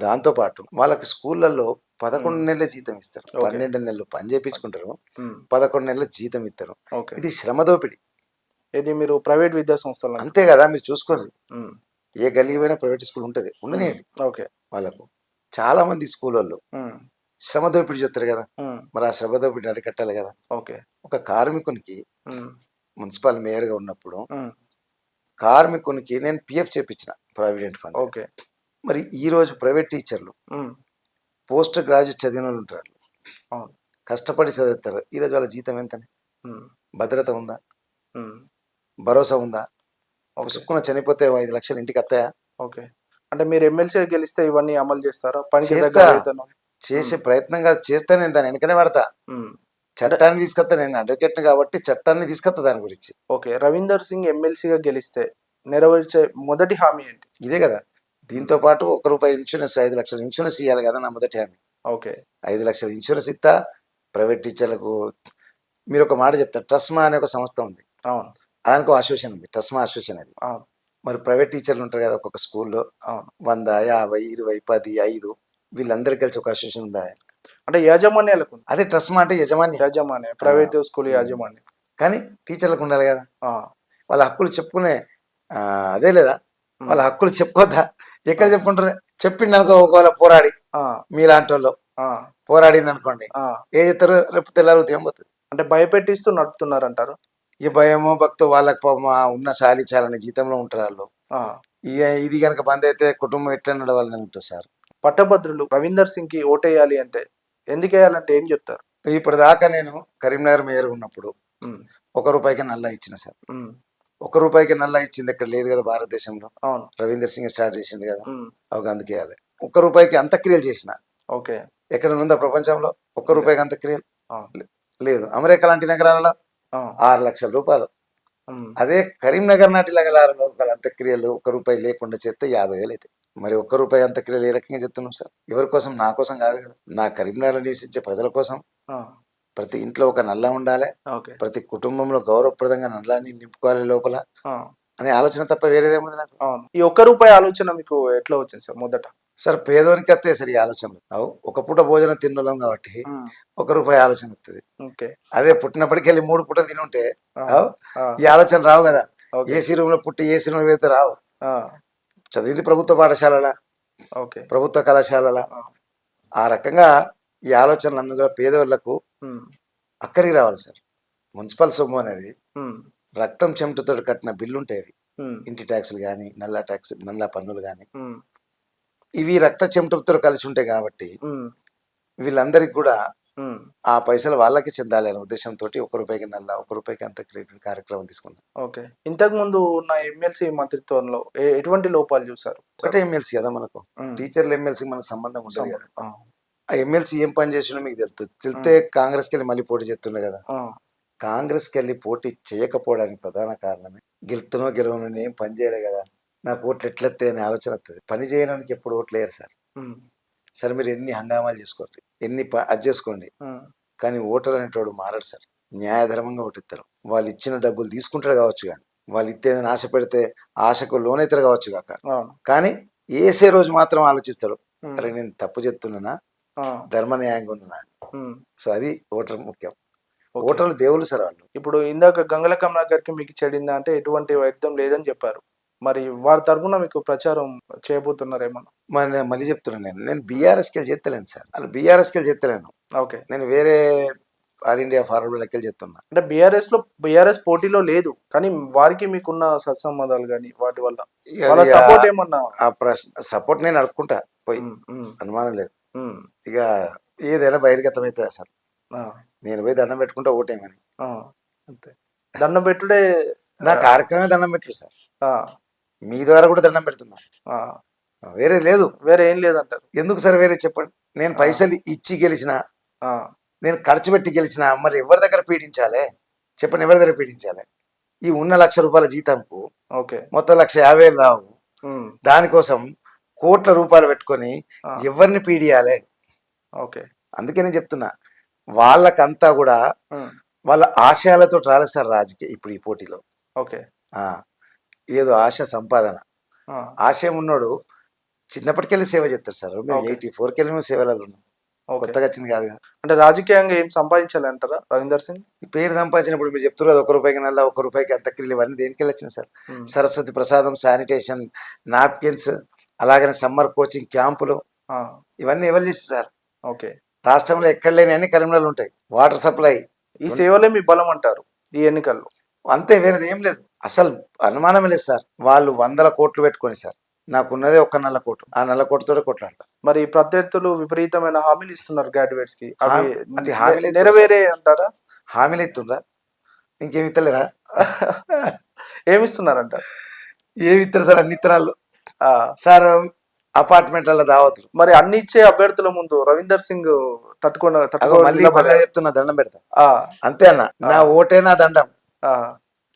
దాంతో పాటు వాళ్ళకి స్కూళ్ళల్లో 11 నెలల జీతం ఇస్తారు, ఓకే. 12 నెలలు పని చేయించుకుంటారు, ఉమ్, 11 నెలల జీతం ఇస్తారు. ఓకే. ఇది శ్రమ దోపిడీ. ఇది మీరు ప్రైవేట్ విద్యా సంస్థలు అంతే కదా, మీరు చూసుకోండి. ఉమ్, ఏ గల్లీ పోయినా ప్రైవేట్ స్కూల్ ఉంటుంది, ఉమ్, ఉండనియండి. ఓకే. వాళ్ళకు చాలా మంది స్కూల్ వాళ్ళు ఉమ్, శ్రమ దోపిడీ చేస్తారు కదా, ఉమ్, మరి ఆ శ్రమ దోపిడీ అరికట్టాలి కదా. ఓకే. ఒక కార్మికునికి ఉమ్, మున్సిపల్ మేయర్గా ఉన్నప్పుడు ఉమ్, కార్మికునికి నేను పిఎఫ్ చేపించిన ప్రావిడెంట్ ఫండ్. ఓకే. మరి ఈ రోజు ప్రైవేట్ టీచర్లు ఉమ్, పోస్ట్ గ్రాడ్యుయేట్ చదివిన వాళ్ళు ఉంటారు, అవును. కష్టపడి చదువుతారు. ఈరోజు వాళ్ళ జీతం ఎంతని, ఉమ్, భద్రత ఉందా, ఉమ్, భరోసా ఉందా? ఓకే. పుసుక్కున చనిపోతే 5 లక్షలు ఇంటికి వస్తాయా? ఓకే. అంటే మీరు ఎమ్మెల్సీ గెలిస్తే ఇవన్నీ అమలు చేస్తారా? పనికి చేస్తా. తగ్గ వేతనం? చేసే ప్రయత్నంగా చేస్తే నేను దాని వెనకనే పడతా. ఉమ్, చట్టాన్ని తీసుకొస్తా, నేను అడ్వకేట్ని కాబట్టి చట్టాన్ని తీసుకొస్తా దాని గురించి. ఓకే. రవీందర్ సింగ్ ఎమ్మెల్సీగా గెలిస్తే నెరవేర్చే మొదటి హామీ ఏంటి? ఇదే కదా. దీంతో పాటు ₹1 ఇన్సూరెన్స్, 5 లక్షల ఇన్సూరెన్స్ ఇవ్వాలి కదా నా మొదటి హామీ. ఓకే. 5 లక్షల ఇన్సూరెన్స్ ఇస్తా. ప్రైవేట్ టీచర్లకు మీరు ఒక మాట చెప్తారు, ట్రస్మా అనే ఒక సంస్థ ఉంది, అవును. దానికి ఒక అసోసియేషన్ ఉంది, ట్రస్మా అసోసియేషన్. అది అవును. మరి ప్రైవేట్ టీచర్లు ఉంటారు కదా ఒక్కొక్క స్కూల్లో, అవును. 100, 50, 20, 10, 5 వీళ్ళందరికీ కలిసి ఒక అసోసియేషన్ ఉందా? అంటే యాజమాన్యాలకు ఉంది. అదే ట్రస్మా అంటే యజమాని, యాజమాన్య ప్రైవేట్ స్కూల్ యాజమాన్యం. కానీ టీచర్లకు ఉండాలి కదా. ఆ, వాళ్ళ హక్కులు చెప్పుకునే అదే లేదా, వాళ్ళ హక్కులు చెప్పుకోద్దా? ఎక్కడ చెప్పుకుంటారు? చెప్పిండు అనుకో, ఒకవేళ పోరాడి ఆ, మీలాంటి వాళ్ళు ఆ, పోరాడింది అనుకోండి, ఆ. ఏ చెప్తారు? రేపు తెల్లారు ఉదయం పోతుంది. అంటే భయపెట్టిస్తూ నడుపుతున్నారు అంటారు. ఈ భయమో భక్తో వాళ్ళకి పాపం ఉన్న చాలని జీతంలో ఉంటారు వాళ్ళు. ఆ, ఇక ఇది కనుక బంద్ అయితే కుటుంబం ఎట్లా నడవాలని ఉంటుంది సార్. పట్టభద్రులు రవీందర్ సింగ్ కి ఓటేయాలి అంటే ఎందుకు వేయాలంటే ఏం చెప్తారు? ఇప్పుడు దాకా నేను కరీంనగర్ మేయర్ ఉన్నప్పుడు ఉమ్, ₹1 నల్లా ఇచ్చిన సార్. ఉమ్, ₹1 నల్లా ఇచ్చింది ఎక్కడ లేదు కదా భారతదేశంలో. అవును. రవీందర్ సింగ్ స్టార్ట్ చేసిండు కదా, ఉమ్, అవి అందుకేయాలి. ₹1 అంత్యక్రియలు చేసిన ఓకే. ఎక్కడ ఉందా ప్రపంచంలో? ₹1 అంత్యక్రియలు అవును. లేదు. అమెరికా లాంటి నగరాలలో అవును. ₹6 లక్షలు. ఉమ్, అదే కరీంనగర్ నాటి నగరాలలో ఒక అంత్యక్రియలు ₹1 లేకుండా చేస్తే 50,000 అవుతాయి. మరి ₹1 అంత్యక్రియలు ఏ రకంగా చెప్తున్నాం సార్? ఎవరి కోసం? నా కోసం కాదు కదా, నా కరీంనగర్ నివసించే ప్రజల కోసం. ఆ, ప్రతి ఇంట్లో ఒక నల్లా ఉండాలి, ఓకే. ప్రతి కుటుంబంలో గౌరవప్రదంగా నల్లాన్ని నింపుకోవాలి లోపల ఆ, అనే ఆలోచన తప్ప వేరేదేముంది నాకు? అవును. ఈ ₹1 ఆలోచన మీకు ఎట్లా వచ్చింది సార్ మొదట? సార్ పేదోనికి వస్తే సరి ఆలోచనలు అవు, ఒక పూట భోజనం తిన్నోళ్ళం కాబట్టి ఉమ్, ₹1 ఆలోచన వస్తుంది. ఓకే. అదే పుట్టినప్పటికి వెళ్ళి 3 పూటలు తిని ఉంటే ఆ, అవు ఆ, ఈ ఆలోచన రావు కదా. ఓకే. ఏసీ రూమ్ లో పుట్టి ఏసీ రూమ్ వెళ్తే రావు. ఆ, చదివింది ప్రభుత్వ పాఠశాలల, ఓకే. ప్రభుత్వ కళాశాలల. ఆ, ఆ రకంగా ఈ ఆలోచనలు అందులో పేదవాళ్లకు ఉమ్, అక్కడికి రావాలి సార్. మున్సిపల్ సొమ్ము అనేది ఉమ్, రక్తం చెమటతో కట్టిన బిల్లు ఉంటాయి. ఉమ్, ఇంటి ట్యాక్సులు కానీ, నల్ల పన్నులు కానీ, ఉమ్, ఇవి రక్త చెమటతో కలిసి ఉంటాయి కాబట్టి ఉమ్, వీళ్ళందరికీ కూడా ఉమ్, ఆ పైసలు వాళ్ళకి చెందాలి అనే ఉద్దేశంతో ₹1 నల్ల, ₹1 అంత క్రెడిట్ కార్యక్రమం తీసుకున్నాం. ఓకే. ఇంతకు ముందు ఉన్న ఎమ్మెల్సీ మంత్రిత్వంలో ఎటువంటి లోపాలు చూసారు? ఒకటే ఎమ్మెల్సీ కదా మనకు, ఉమ్, టీచర్లు ఎమ్మెల్సీ మనకు సంబంధం ఉంటుంది కదా. ఆ, ఆ ఎమ్మెల్సీ ఏం పని చేసినా మీకు తెలుస్తుంది. తెలితే కాంగ్రెస్కి వెళ్ళి మళ్ళీ పోటీ చేస్తుండే కదా. ఆ, కాంగ్రెస్కి వెళ్ళి పోటీ చేయకపోవడానికి ప్రధాన కారణమే గెలుతునో గెలవనో ఏం పని చేయలే కదా, నాకు ఓట్లు ఎట్లెత్తాయి అనే ఆలోచన వస్తుంది. పని చేయడానికి ఎప్పుడు ఓట్లు వేయరు సార్. ఉమ్, సరే మీరు ఎన్ని హంగామాలు చేసుకోండి, ఎన్ని అది చేసుకోండి, ఉమ్, కానీ ఓటర్ అనేటోడు మారాడు సార్. న్యాయధర్మంగా ఓటిస్తారు. వాళ్ళు ఇచ్చిన డబ్బులు తీసుకుంటారు కావచ్చు, కానీ వాళ్ళు ఇత్తేదని ఆశ పెడితే ఆశకు లోనైతారు కావచ్చు కాక, అవును. కానీ వేసే రోజు మాత్రం ఆలోచిస్తాడు, ఉమ్, అరే నేను తప్పు చెప్తున్నానా, ఆ, ధర్మ న్యాయంగా ఉన్నానా. ఉమ్, సో అది ఓటర్ ముఖ్యం. ఓకే. ఓటర్లు దేవుళ్ళు సార్ వాళ్ళు. ఇప్పుడు ఇందాక గంగల కమలాకర్కి మీకు చెడిందా అంటే ఎటువంటి వైద్యం లేదని చెప్పారు. మరి వారి తరపున మీకు ప్రచారం చేయబోతున్నారేమన్నా? మరి నేను మళ్ళీ చెప్తున్నాను, నేను బీఆర్ఎస్కి వెళ్ళి చెప్తలేను సార్, అలా బీఆర్ఎస్కి వెళ్ళి చెప్తలేను. ఓకే. నేను వేరే ఆల్ ఇండియా ఫార్వర్డ్ లెక్కలు చెప్తున్నా. అంటే బీఆర్ఎస్ పోటీలో లేదు. కానీ వారికి మీకున్న సత్సంబంధాలు గాని వాటి వల్ల ఇక వాళ్ళ అది సపోర్ట్ ఏమన్నా? ఆ ప్రశ్న సపోర్ట్ నేను అడుక్కుంటా పోయి, హ్మ్. హ్మ్. అనుమానం లేదు. హ్మ్. ఇక ఏదైనా బహిర్గతం అవుతుంది సార్. ఆ! నేను పోయి దండం పెట్టుకుంటా ఓటేమని, ఆ! అంతే. దండం పెట్టుడే. నా కార్యక్రమే దండం పెట్టుడు సార్. ఆ! మీ ద్వారా కూడా దండం పెడుతున్నా, ఆ! వేరే లేదు. వేరే ఏం లేదంటారు. ఎందుకు సార్ వేరే చెప్పండి. నేను పైసలు ఇచ్చి గెలిచిన, ఆ! నేను ఖర్చు పెట్టి గెలిచిన, మరి ఎవరి దగ్గర పీడించాలి చెప్పండి, ఎవరి దగ్గర పీడించాలి? ఈ ఉన్న ₹1,00,000 జీతంకు ఓకే. మొత్తం 1,50,000 రావు. హ్మ్. దానికోసం కోట్ల రూపాయలు పెట్టుకొని ఆ! ఎవరిని పీడియాలి? ఓకే. అందుకే నేను చెప్తున్నా, వాళ్ళకంతా కూడా హ్మ్. వాళ్ళ ఆశయాలతో రాలేదు సార్ రాజకీయ ఇప్పుడు ఈ పోటీలో. ఓకే. ఆ, ఏదో ఆశ సంపాదన, ఆ! ఆశయం ఉన్నోడు చిన్నప్పటికెళ్ళి సేవ చేస్తారు సార్. మేము ఓకే. 84కి వెళ్ళి మేము సేవలలో ఉన్నాం, ఓకే. కొత్తగా వచ్చింది కాదు కదా. అంటే రాజకీయంగా ఏం సంపాదించాలంటారా రవీందర్ సింగ్? ఈ పేరు సంపాదించినప్పుడు మీరు చెప్తున్నారు కదా, ₹1 నెల, ₹1 అంత్యక్రియలు, ఇవన్నీ దేనికి వెళ్ళొచ్చింది సార్? హ్మ్. సరస్వతి ప్రసాదం, శానిటేషన్, నాప్కిన్స్, అలాగనే సమ్మర్ కోచింగ్ క్యాంపులు, ఆ! ఇవన్నీ ఎవరు చేస్తారు సార్? ఓకే. రాష్ట్రంలో ఎక్కడ లేని అన్ని కరీంనగర్లో ఉంటాయి. వాటర్ సప్లై, ఈ సేవలే మీ బలం అంటారు ఈ ఎన్నికల్లో. అంతే, వేరేది ఏం లేదు. అసలు అనుమానమే లేదు సార్. వాళ్ళు 100 కోట్లు పెట్టుకొని సార్, నాకున్నదే ఒక్క నల్ల కోటు, ఆ నల్ల కోటుతోనే కొట్లాడతా. మరి ప్రత్యర్థులు విపరీతమైన హామీలు ఇస్తున్నారు గ్రాడ్యుయేట్స్ కి. అవి అంటే హామీలు ఇస్తారు సార్. నెరవేరే అంటారా? హామీలు ఇస్తుండ్రా? ఇంకేమి ఇస్తలేరా? ఏమిస్తున్నారంట? ఏమి ఇస్తారు సార్? అన్ని ఇత్తనాలు ఆ! సార్. అపార్ట్మెంట్లలో దావతులు. మరి అన్ని ఇచ్చే అభ్యర్థుల ముందు రవీందర్ సింగ్ అగో తట్టుకో మళ్ళీ నిలబడారు. చెప్తున్నా, దండం పెడతా. ఆ! అంతే అన్న, నా ఓటే నా దండం. ఆ!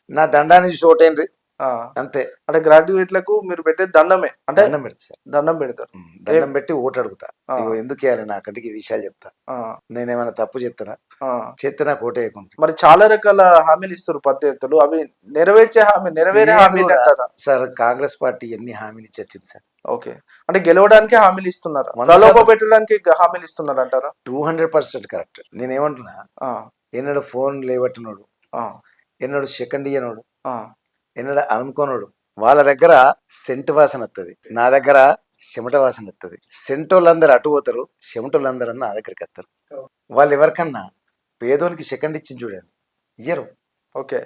నా దండాన్ని చూసి ఓటేంది, ఆ! అంతే. అంటే గ్రాడ్యుయేట్లకు మీరు పెట్టే దండమే. అంటే దండం పెడతా సార్, దండం పెడతారు. దండం పెట్టి ఓటు అడుగుతా. ఆ! ఇగో ఎందుకు వేయాలి నాకంటే ఈ విషయాలు చెప్తా. ఆ! నేనేమైనా తప్పు చేస్తానా? ఆ! చేస్తే నాకు ఓటే వేయకుండా. మరి చాలా రకాల హామీలు ఇస్తారు ప్రత్యర్థులు. అవి నెరవేరే ఏది హామీలు కూడా అంటారా? సార్, కాంగ్రెస్ పార్టీ ఎన్ని హామీలు ఇచ్చి వచ్చింది సార్? ఓకే. అంటే గెలవడానికి హామీలు ఇస్తున్నారా? 100% ప్రలోభ పెట్టడానికి హామీలు ఇస్తున్నారంటారా? 200% కరెక్ట్. నేనేమంటున్నా, ఆ! ఎన్నడు ఫోన్ లేవట్టినోడు, ఆ! ఎన్నడు సెకండ్ ఇయ్యనోడు, ఆ! ఎన్నడు అనుకోనోడు, వాళ్ళ దగ్గర సెంటు వాసన వస్తుంది, నా దగ్గర చెమట వాసన వస్తుంది. సెంటోళ్ళందరూ అటు పోతారు, చెమటోళ్ళందరూ నా దగ్గరికి వస్తారు. వాళ్ళు ఎవరికన్నా పేదోనికి సెకండ్ ఇచ్చింది చూడండి, ఇయ్యరు. ఓకే.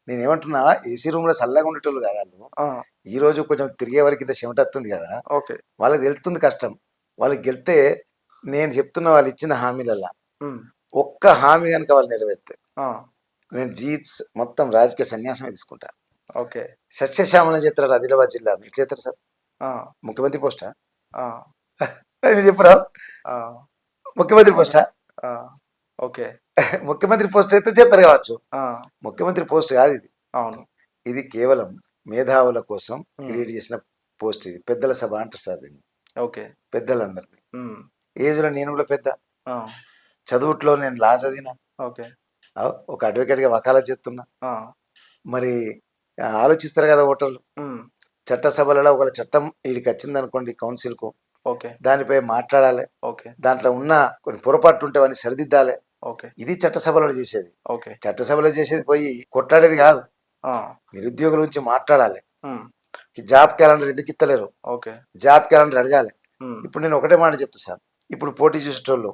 నేనేమంటున్నా, ఏసీ రూమ్ లో చల్లగా ఉండేటోళ్ళు కదా వాళ్ళు. ఆ! ఈ రోజు కొంచెం తిరిగే వరకు ఇంత చెమట వస్తుంది కదా, ఓకే. వాళ్ళకి తెలుస్తుంది కష్టం. వాళ్ళకి గెలితే నేను చెప్తున్న వాళ్ళు ఇచ్చిన హామీలల్లా హ్మ్. ఒక్క హామీ కనుక వాళ్ళు నెరవేరితే ఆ! నేను మొత్తం రాజకీయ సన్యాసమే తీసుకుంటా. ఓకే. సస్యశ్యామలం చేస్తారు ఆదిలాబాద్ జిల్లాను, ఎట్లా చేస్తారు సార్? ఆ! ముఖ్యమంత్రి పోస్టా? ఆ! మీరు చెప్పురా, ఆ! ముఖ్యమంత్రి పోస్టా? ఆ! ఓకే. ముఖ్యమంత్రి పోస్ట్ అయితే చేస్తారు కావచ్చు, ఆ! ముఖ్యమంత్రి పోస్ట్ కాదు ఇది. అవును. ఇది కేవలం మేధావుల కోసం హ్మ్. క్రియేట్ చేసిన పోస్ట్. ఇది పెద్దల సభ అంటారు సార్ దీన్ని, ఓకే. పెద్దలందరినీ. హ్మ్. ఏజ్లో నేను కూడా పెద్ద, ఆ! చదువుట్లో నేను లా చదివిన, ఓకే. ఒక అడ్వకేట్గా వకాలత్ చేస్తున్నా. ఆ! మరి ఆలోచిస్తారు కదా ఓటర్లు. హ్మ్. చట్టసభలలో ఒక చట్టం వీడికి వచ్చింది అనుకోండి కౌన్సిల్కు, ఓకే. దానిపై మాట్లాడాలి, ఓకే. దాంట్లో ఉన్న కొన్ని పొరపాట్లు ఉంటే అవన్నీ సరిదిద్దాలి. ఓకే. ఇది చట్టసభలో చేసేది. ఓకే. చట్టసభలో చేసేది పోయి కొట్లాడేది కాదు. ఆ! నిరుద్యోగుల గురించి మాట్లాడాలి. హ్మ్. జాబ్ క్యాలెండర్ ఎందుకు ఇస్తలేరు, ఓకే. జాబ్ క్యాలెండర్ అడగాలి. హ్మ్. ఇప్పుడు నేను ఒకటే మాట చెప్తా సార్, ఇప్పుడు పోటీ చేసేటోళ్ళు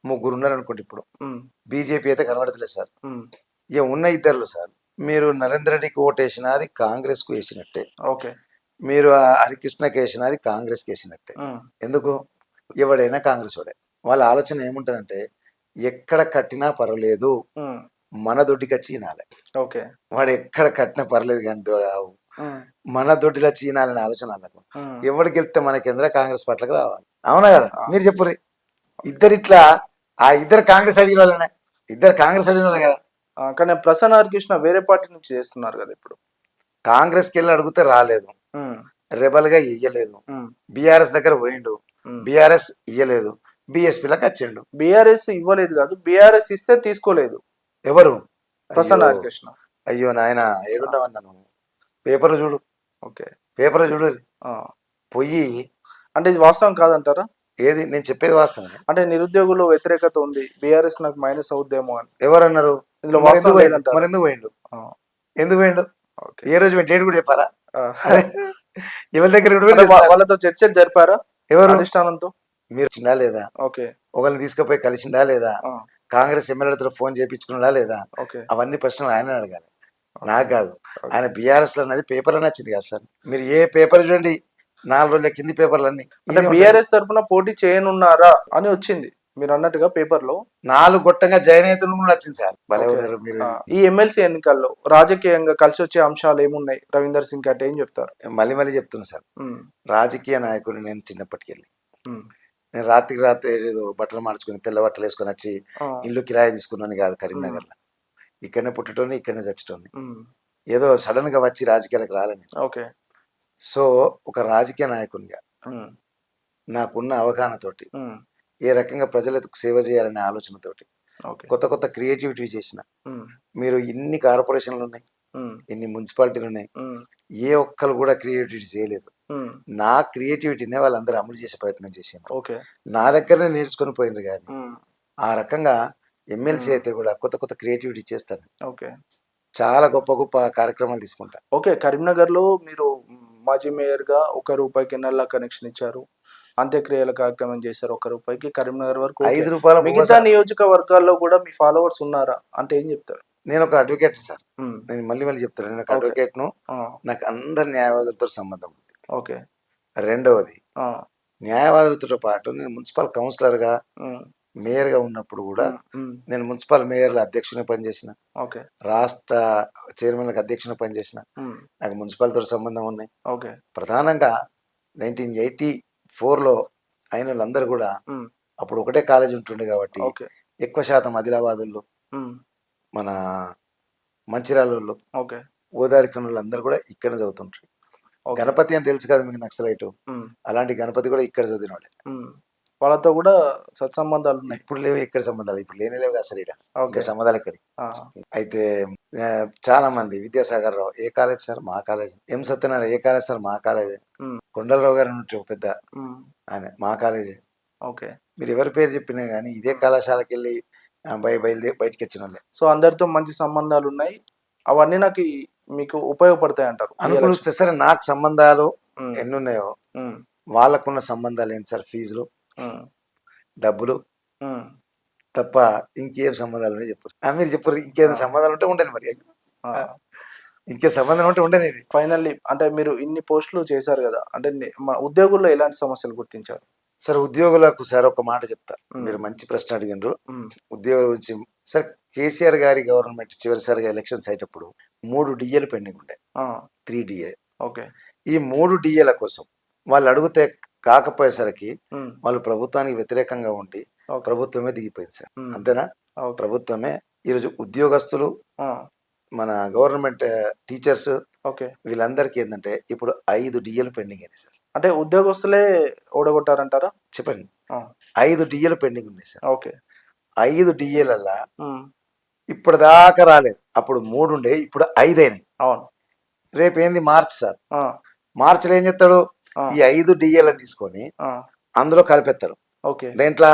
3 ఉన్నారు అనుకోండి. ఇప్పుడు హ్మ్. బీజేపీ అయితే కనబడతలేదు సార్. హ్మ్. ఇక ఉన్న ఇద్దరులో సార్, మీరు నరేంద్ర రెడ్డికి ఓటేసినా అది కాంగ్రెస్కు వేసినట్టే, ఓకే. మీరు హరికృష్ణకి వేసినా అది కాంగ్రెస్కి వేసినట్టే. హ్మ్. ఎందుకు? ఎవడైనా కాంగ్రెస్ వాడే. వాళ్ళ ఆలోచన ఏముంటుందంటే, ఎక్కడ కట్టినా పర్వాలేదు, హ్మ్. మన దొడ్డికి వచ్చి ఈనాలి. ఓకే. వాడు ఎక్కడ కట్టినా పర్లేదు కానీ హ్మ్. మన దొడ్డిలో వచ్చి ఈనాలనే ఆలోచన వాళ్ళకు. హ్మ్. ఎవరికి వెళ్తే మనకేంద్ర కాంగ్రెస్ పార్టీలకు రావాలి. అవునా కదా? ఆ! మీరు చెప్పుర్రి. ఇద్దరిట్లా, ఆ ఇద్దరు కాంగ్రెస్ అడిగిన వాళ్ళనే, ఇద్దరు కాంగ్రెస్ అడిగిన వాళ్ళే కదా. ఆ! కానీ ప్రసన్న హరికృష్ణ వేరే పార్టీ నుంచి చేస్తున్నారు కదా ఇప్పుడు. కాంగ్రెస్కి వెళ్ళి అడిగితే రాలేదు, హ్మ్. రెబల్ గా ఇయ్యలేదు. హ్మ్. బీఆర్ఎస్ దగ్గర పోయిండు, హ్మ్. బీఆర్ఎస్ ఇయ్యలేదు, బీఎస్పీలకు వచ్చిండు. బీఆర్ఎస్ ఇవ్వలేదు కాదు. బీఆర్ఎస్ ఇస్తే తీసుకోలేదు ఎవరు? ప్రసన్న అయ్యో, హరికృష్ణ. అయ్యో నాయన, ఏడున్నావన్నాను. పేపర్ చూడు, ఓకే. పేపర్ చూడు. ఆ! పొయ్యి. అంటే ఇది వాస్తవం కాదంటారా? ఏది నేను చెప్పేది వాస్తవమే. అంటే నిరుద్యోగుల్లో వ్యతిరేకత ఉంది. బీఆర్ఎస్ నాకు మైనస్ అవుద్దేమో అని. ఎవరన్నారు? ఇందులో మరి వాస్తవం ఎందుకు పోయిండు? లేదంటారా? మరి ఎందుకు పోయిండు? ఆ! ఎందుకు పోయిండు? ఓకే. ఏ రోజు డేట్ కూడా చెప్పాలా? ఆ. ఎవరి దగ్గర కూడా అంటే తెలుసు నాకు. వాళ్ళతో చర్చలు జరిపారా ఎవరు అధిష్టానంతో? మీరు వచ్చిందా లేదా, ఓకే. ఒకరిని తీసుకుపోయి కలిసిందా లేదా, ఆ, కాంగ్రెస్ ఎమ్మెల్యేలతో ఫోన్ చేయించుకున్నాడా లేదా, ఓకే. అవన్నీ ప్రశ్నలు ఆయన అడగాలి, ఓకే. నాకు కాదు. ఓకే. ఆయన బీఆర్ఎస్ లో అన్నది పేపర్లో నచ్చింది కదా సార్. మీరు ఏ పేపర్ చూడండి, 4 రోజుల కింది పేపర్లు అన్ని అంటే ఇదే ఉంటది. బీఆర్ఎస్ తరఫున పోటీ చేయనున్నారా అని వచ్చింది మీరు అన్నట్టుగా పేపర్ లో. 4 గొట్టంగా జయనేతలు కూడా నచ్చింది సార్. భలే ఓకే. ఉన్నారు మీరు. ఈ ఎమ్మెల్సీ ఎన్నికల్లో రాజకీయంగా కలిసి వచ్చే అంశాలు ఏమున్నాయి రవీందర్ సింగ్ అంటే ఏం చెప్తారు? మళ్ళీ మళ్ళీ చెప్తున్నా సార్, ఉమ్, రాజకీయ నాయకుడిని నేను చిన్నప్పటికెళ్ళి. ఉమ్, నేను రాత్రికి రాత్రి ఏదో బట్టలు మార్చుకుని తెల్ల బట్టలు వేసుకొని వచ్చి ఆ, ఇల్లు కిరాయి తీసుకున్నాను కాదు కరీంనగర్లో. ఇక్కడనే పుట్టటోని ఇక్కడనే చచ్చటోని. ఉమ్, ఏదో సడన్ గా వచ్చి రాజకీయాలకు రాలని. ఓకే. సో ఒక రాజకీయ నాయకునిగా ఉమ్, నాకున్న అవగాహనతోటి ఉమ్, ఏ రకంగా ప్రజలకు సేవ చేయాలనే ఆలోచనతోటి ఓకే. కొత్త కొత్త క్రియేటివిటీ చేసిన. ఉమ్, మీరు ఇన్ని కార్పొరేషన్లు ఉన్నాయి, ఉమ్, ఇన్ని మున్సిపాలిటీలు ఉన్నాయి, ఉమ్, ఏ ఒక్కరు కూడా క్రియేటివిటీ చేయలేదు. ఉమ్, నా క్రియేటివిటీనే వాళ్ళందరూ అమలు చేసే ప్రయత్నం చేసాను. ఓకే. నా దగ్గరనే నేర్చుకొని పోయింది కానీ ఉమ్, ఆ రకంగా ఎమ్మెల్సీ అయితే కూడా కొత్త కొత్త క్రియేటివిటీ చేస్తాను. ఓకే. చాలా గొప్ప గొప్ప కార్యక్రమాలు తీసుకుంటా. ఓకే. కరీంనగర్ లో మీరు మాజీ మేయర్ గా ₹1 నల్లా కనెక్షన్ ఇచ్చారు. అంత్యక్రియల కార్యక్రమం చేశారు ₹1 కరీంనగర్ వరకు. ఓకే. 5 రూపాయల మిగతా బొగ్గ నియోజకవర్గాల్లో కూడా మీ ఫాలోవర్స్ ఉన్నారా అంటే ఏం చెప్తారు? నేను ఒక అడ్వకేట్ సార్. ఉమ్, నేను మళ్ళీ మళ్ళీ చెప్తాను, నేను ఒక ఓకే. అడ్వకేట్ ను. ఆ, నాకు అందరి న్యాయవాదులతో సంబంధం ఉంది. ఓకే. రెండవది, ఆ, న్యాయవాదులతో పాటు నేను మున్సిపల్ కౌన్సిలర్ గా ఉమ్, మేయర్ గా ఉన్నప్పుడు కూడా ఉమ్, నేను మున్సిపల్ మేయర్ల అధ్యక్షుని పనిచేసిన, ఓకే. రాష్ట్ర చైర్మన్లకు అధ్యక్షుని పనిచేసిన. ఉమ్, నాకు మున్సిపాలిటీతో సంబంధం ఉన్నాయి. ఓకే. ప్రధానంగా 1984లో అయిన వాళ్ళందరూ కూడా ఉమ్, అప్పుడు ఒకటే కాలేజ్ ఉంటుండే కాబట్టి ఓకే. ఎక్కువ శాతం ఆదిలాబాదుల్లో, ఉమ్, మన మంచిర్యాలలో, ఓకే. గోదావరి కనులు అందరూ కూడా ఇక్కడ చదువుతుంటారు. ఓకే. గణపతి అని తెలుసు కదా మీకు, నక్సలైట్. ఉమ్, అలాంటి గణపతి కూడా ఇక్కడ చదివినవాడే. ఉమ్, వాళ్ళతో కూడా సత్సంబంధాలు ఉన్నాయి. ఇప్పుడు లేవు ఇక్కడ సంబంధాలు, ఇప్పుడు లేని లేవు అసలు ఇక్కడ. ఓకే. ఇంకా సంబంధాలు ఎక్కడి. ఆ, అయితే చాలా మంది, విద్యాసాగర్ రావు ఏ కాలేజ్ సార్, మా కాలేజ్. ఎం సత్యనారాయణ ఏ కాలేజ్ సార్, మా కాలేజ్. ఉమ్, కొండలరావు గారు ఉన్నట్టు ఒక పెద్ద ఉమ్, ఆయన, మా కాలేజీ. ఓకే. మీరు ఎవరి పేరు చెప్పినా కానీ ఇదే కళాశాలకి వెళ్ళి బయలుదేరి బయటికి వచ్చిన వాళ్ళే. సో అందరితో మంచి సంబంధాలు ఉన్నాయి. అవన్నీ నాకు మీకు ఉపయోగపడతాయి అంటారు ఈ ఎలక్షన్. అనుకూలిస్తే సరే, నాకు సంబంధాలు ఉమ్, ఎన్ని ఉన్నాయో ఉమ్, వాళ్ళకున్న సంబంధాలు ఏంటి సార్, ఫీజులు, ఉమ్, డబ్బులు ఉమ్, తప్ప ఇంకేం సంబంధాలు ఉన్నాయి చెప్పరు. మీరు చెప్పరు, ఇంకేదో సంబంధాలు ఉంటే ఉండని మరి. ఆ. ఇంకే సంబంధం ఉంటే ఉండని. ఫైనల్లీ అంటే మీరు ఇన్ని పోస్టులు చేశారు కదా, అంటే మా ఉద్యోగుల్లో ఎలాంటి సమస్యలు గుర్తించారు? సార్ ఉద్యోగులకు సార్ ఒక మాట చెప్తా. ఉమ్, మీరు మంచి ప్రశ్న అడిగినారు ఉమ్, ఉద్యోగుల గురించి. సార్ కేసీఆర్ గారి గవర్నమెంట్ చివరిసారిగా ఎలక్షన్స్ అయ్యేటప్పుడు 3 డిఏలు పెండింగ్ ఉండే, ఆ, 3 డిఏ. ఓకే. ఈ 3 డిఏల కోసం వాళ్ళు అడిగితే కాకపోయేసరికి ఉమ్, వాళ్ళు ప్రభుత్వానికి వ్యతిరేకంగా ఉండి ఓకే. ప్రభుత్వమే దిగిపోయింది సార్. ఉమ్, అంతేనా? ఓకే. ప్రభుత్వమే ఈరోజు ఉద్యోగస్తులు, ఆ, మన గవర్నమెంట్ టీచర్స్, ఓకే. వీళ్ళందరికీ ఏంటంటే ఇప్పుడు 5 డిఏలు పెండింగ్ అయినాయి సార్. అంటే ఉద్యోగస్తులే ఓడగొట్టారంటారా? చెప్పండి, ఆ, 5 డిఏలు పెండింగ్ ఉన్నాయి సార్. ఓకే. 5 డిఏలల్లా ఉమ్, ఇప్పుడు దాకా రాలేదు. అప్పుడు 3 ఉండే, ఇప్పుడు 5 అయినాయి. అవును. రేపు ఏంది, మార్చ్ సార్. ఆ, మార్చిలో ఏం చేస్తాడు, ఆ, ఈ 5 డిఏలను తీసుకొని ఆ, అందులో కలిపేస్తాడు. ఓకే. దేంట్లో,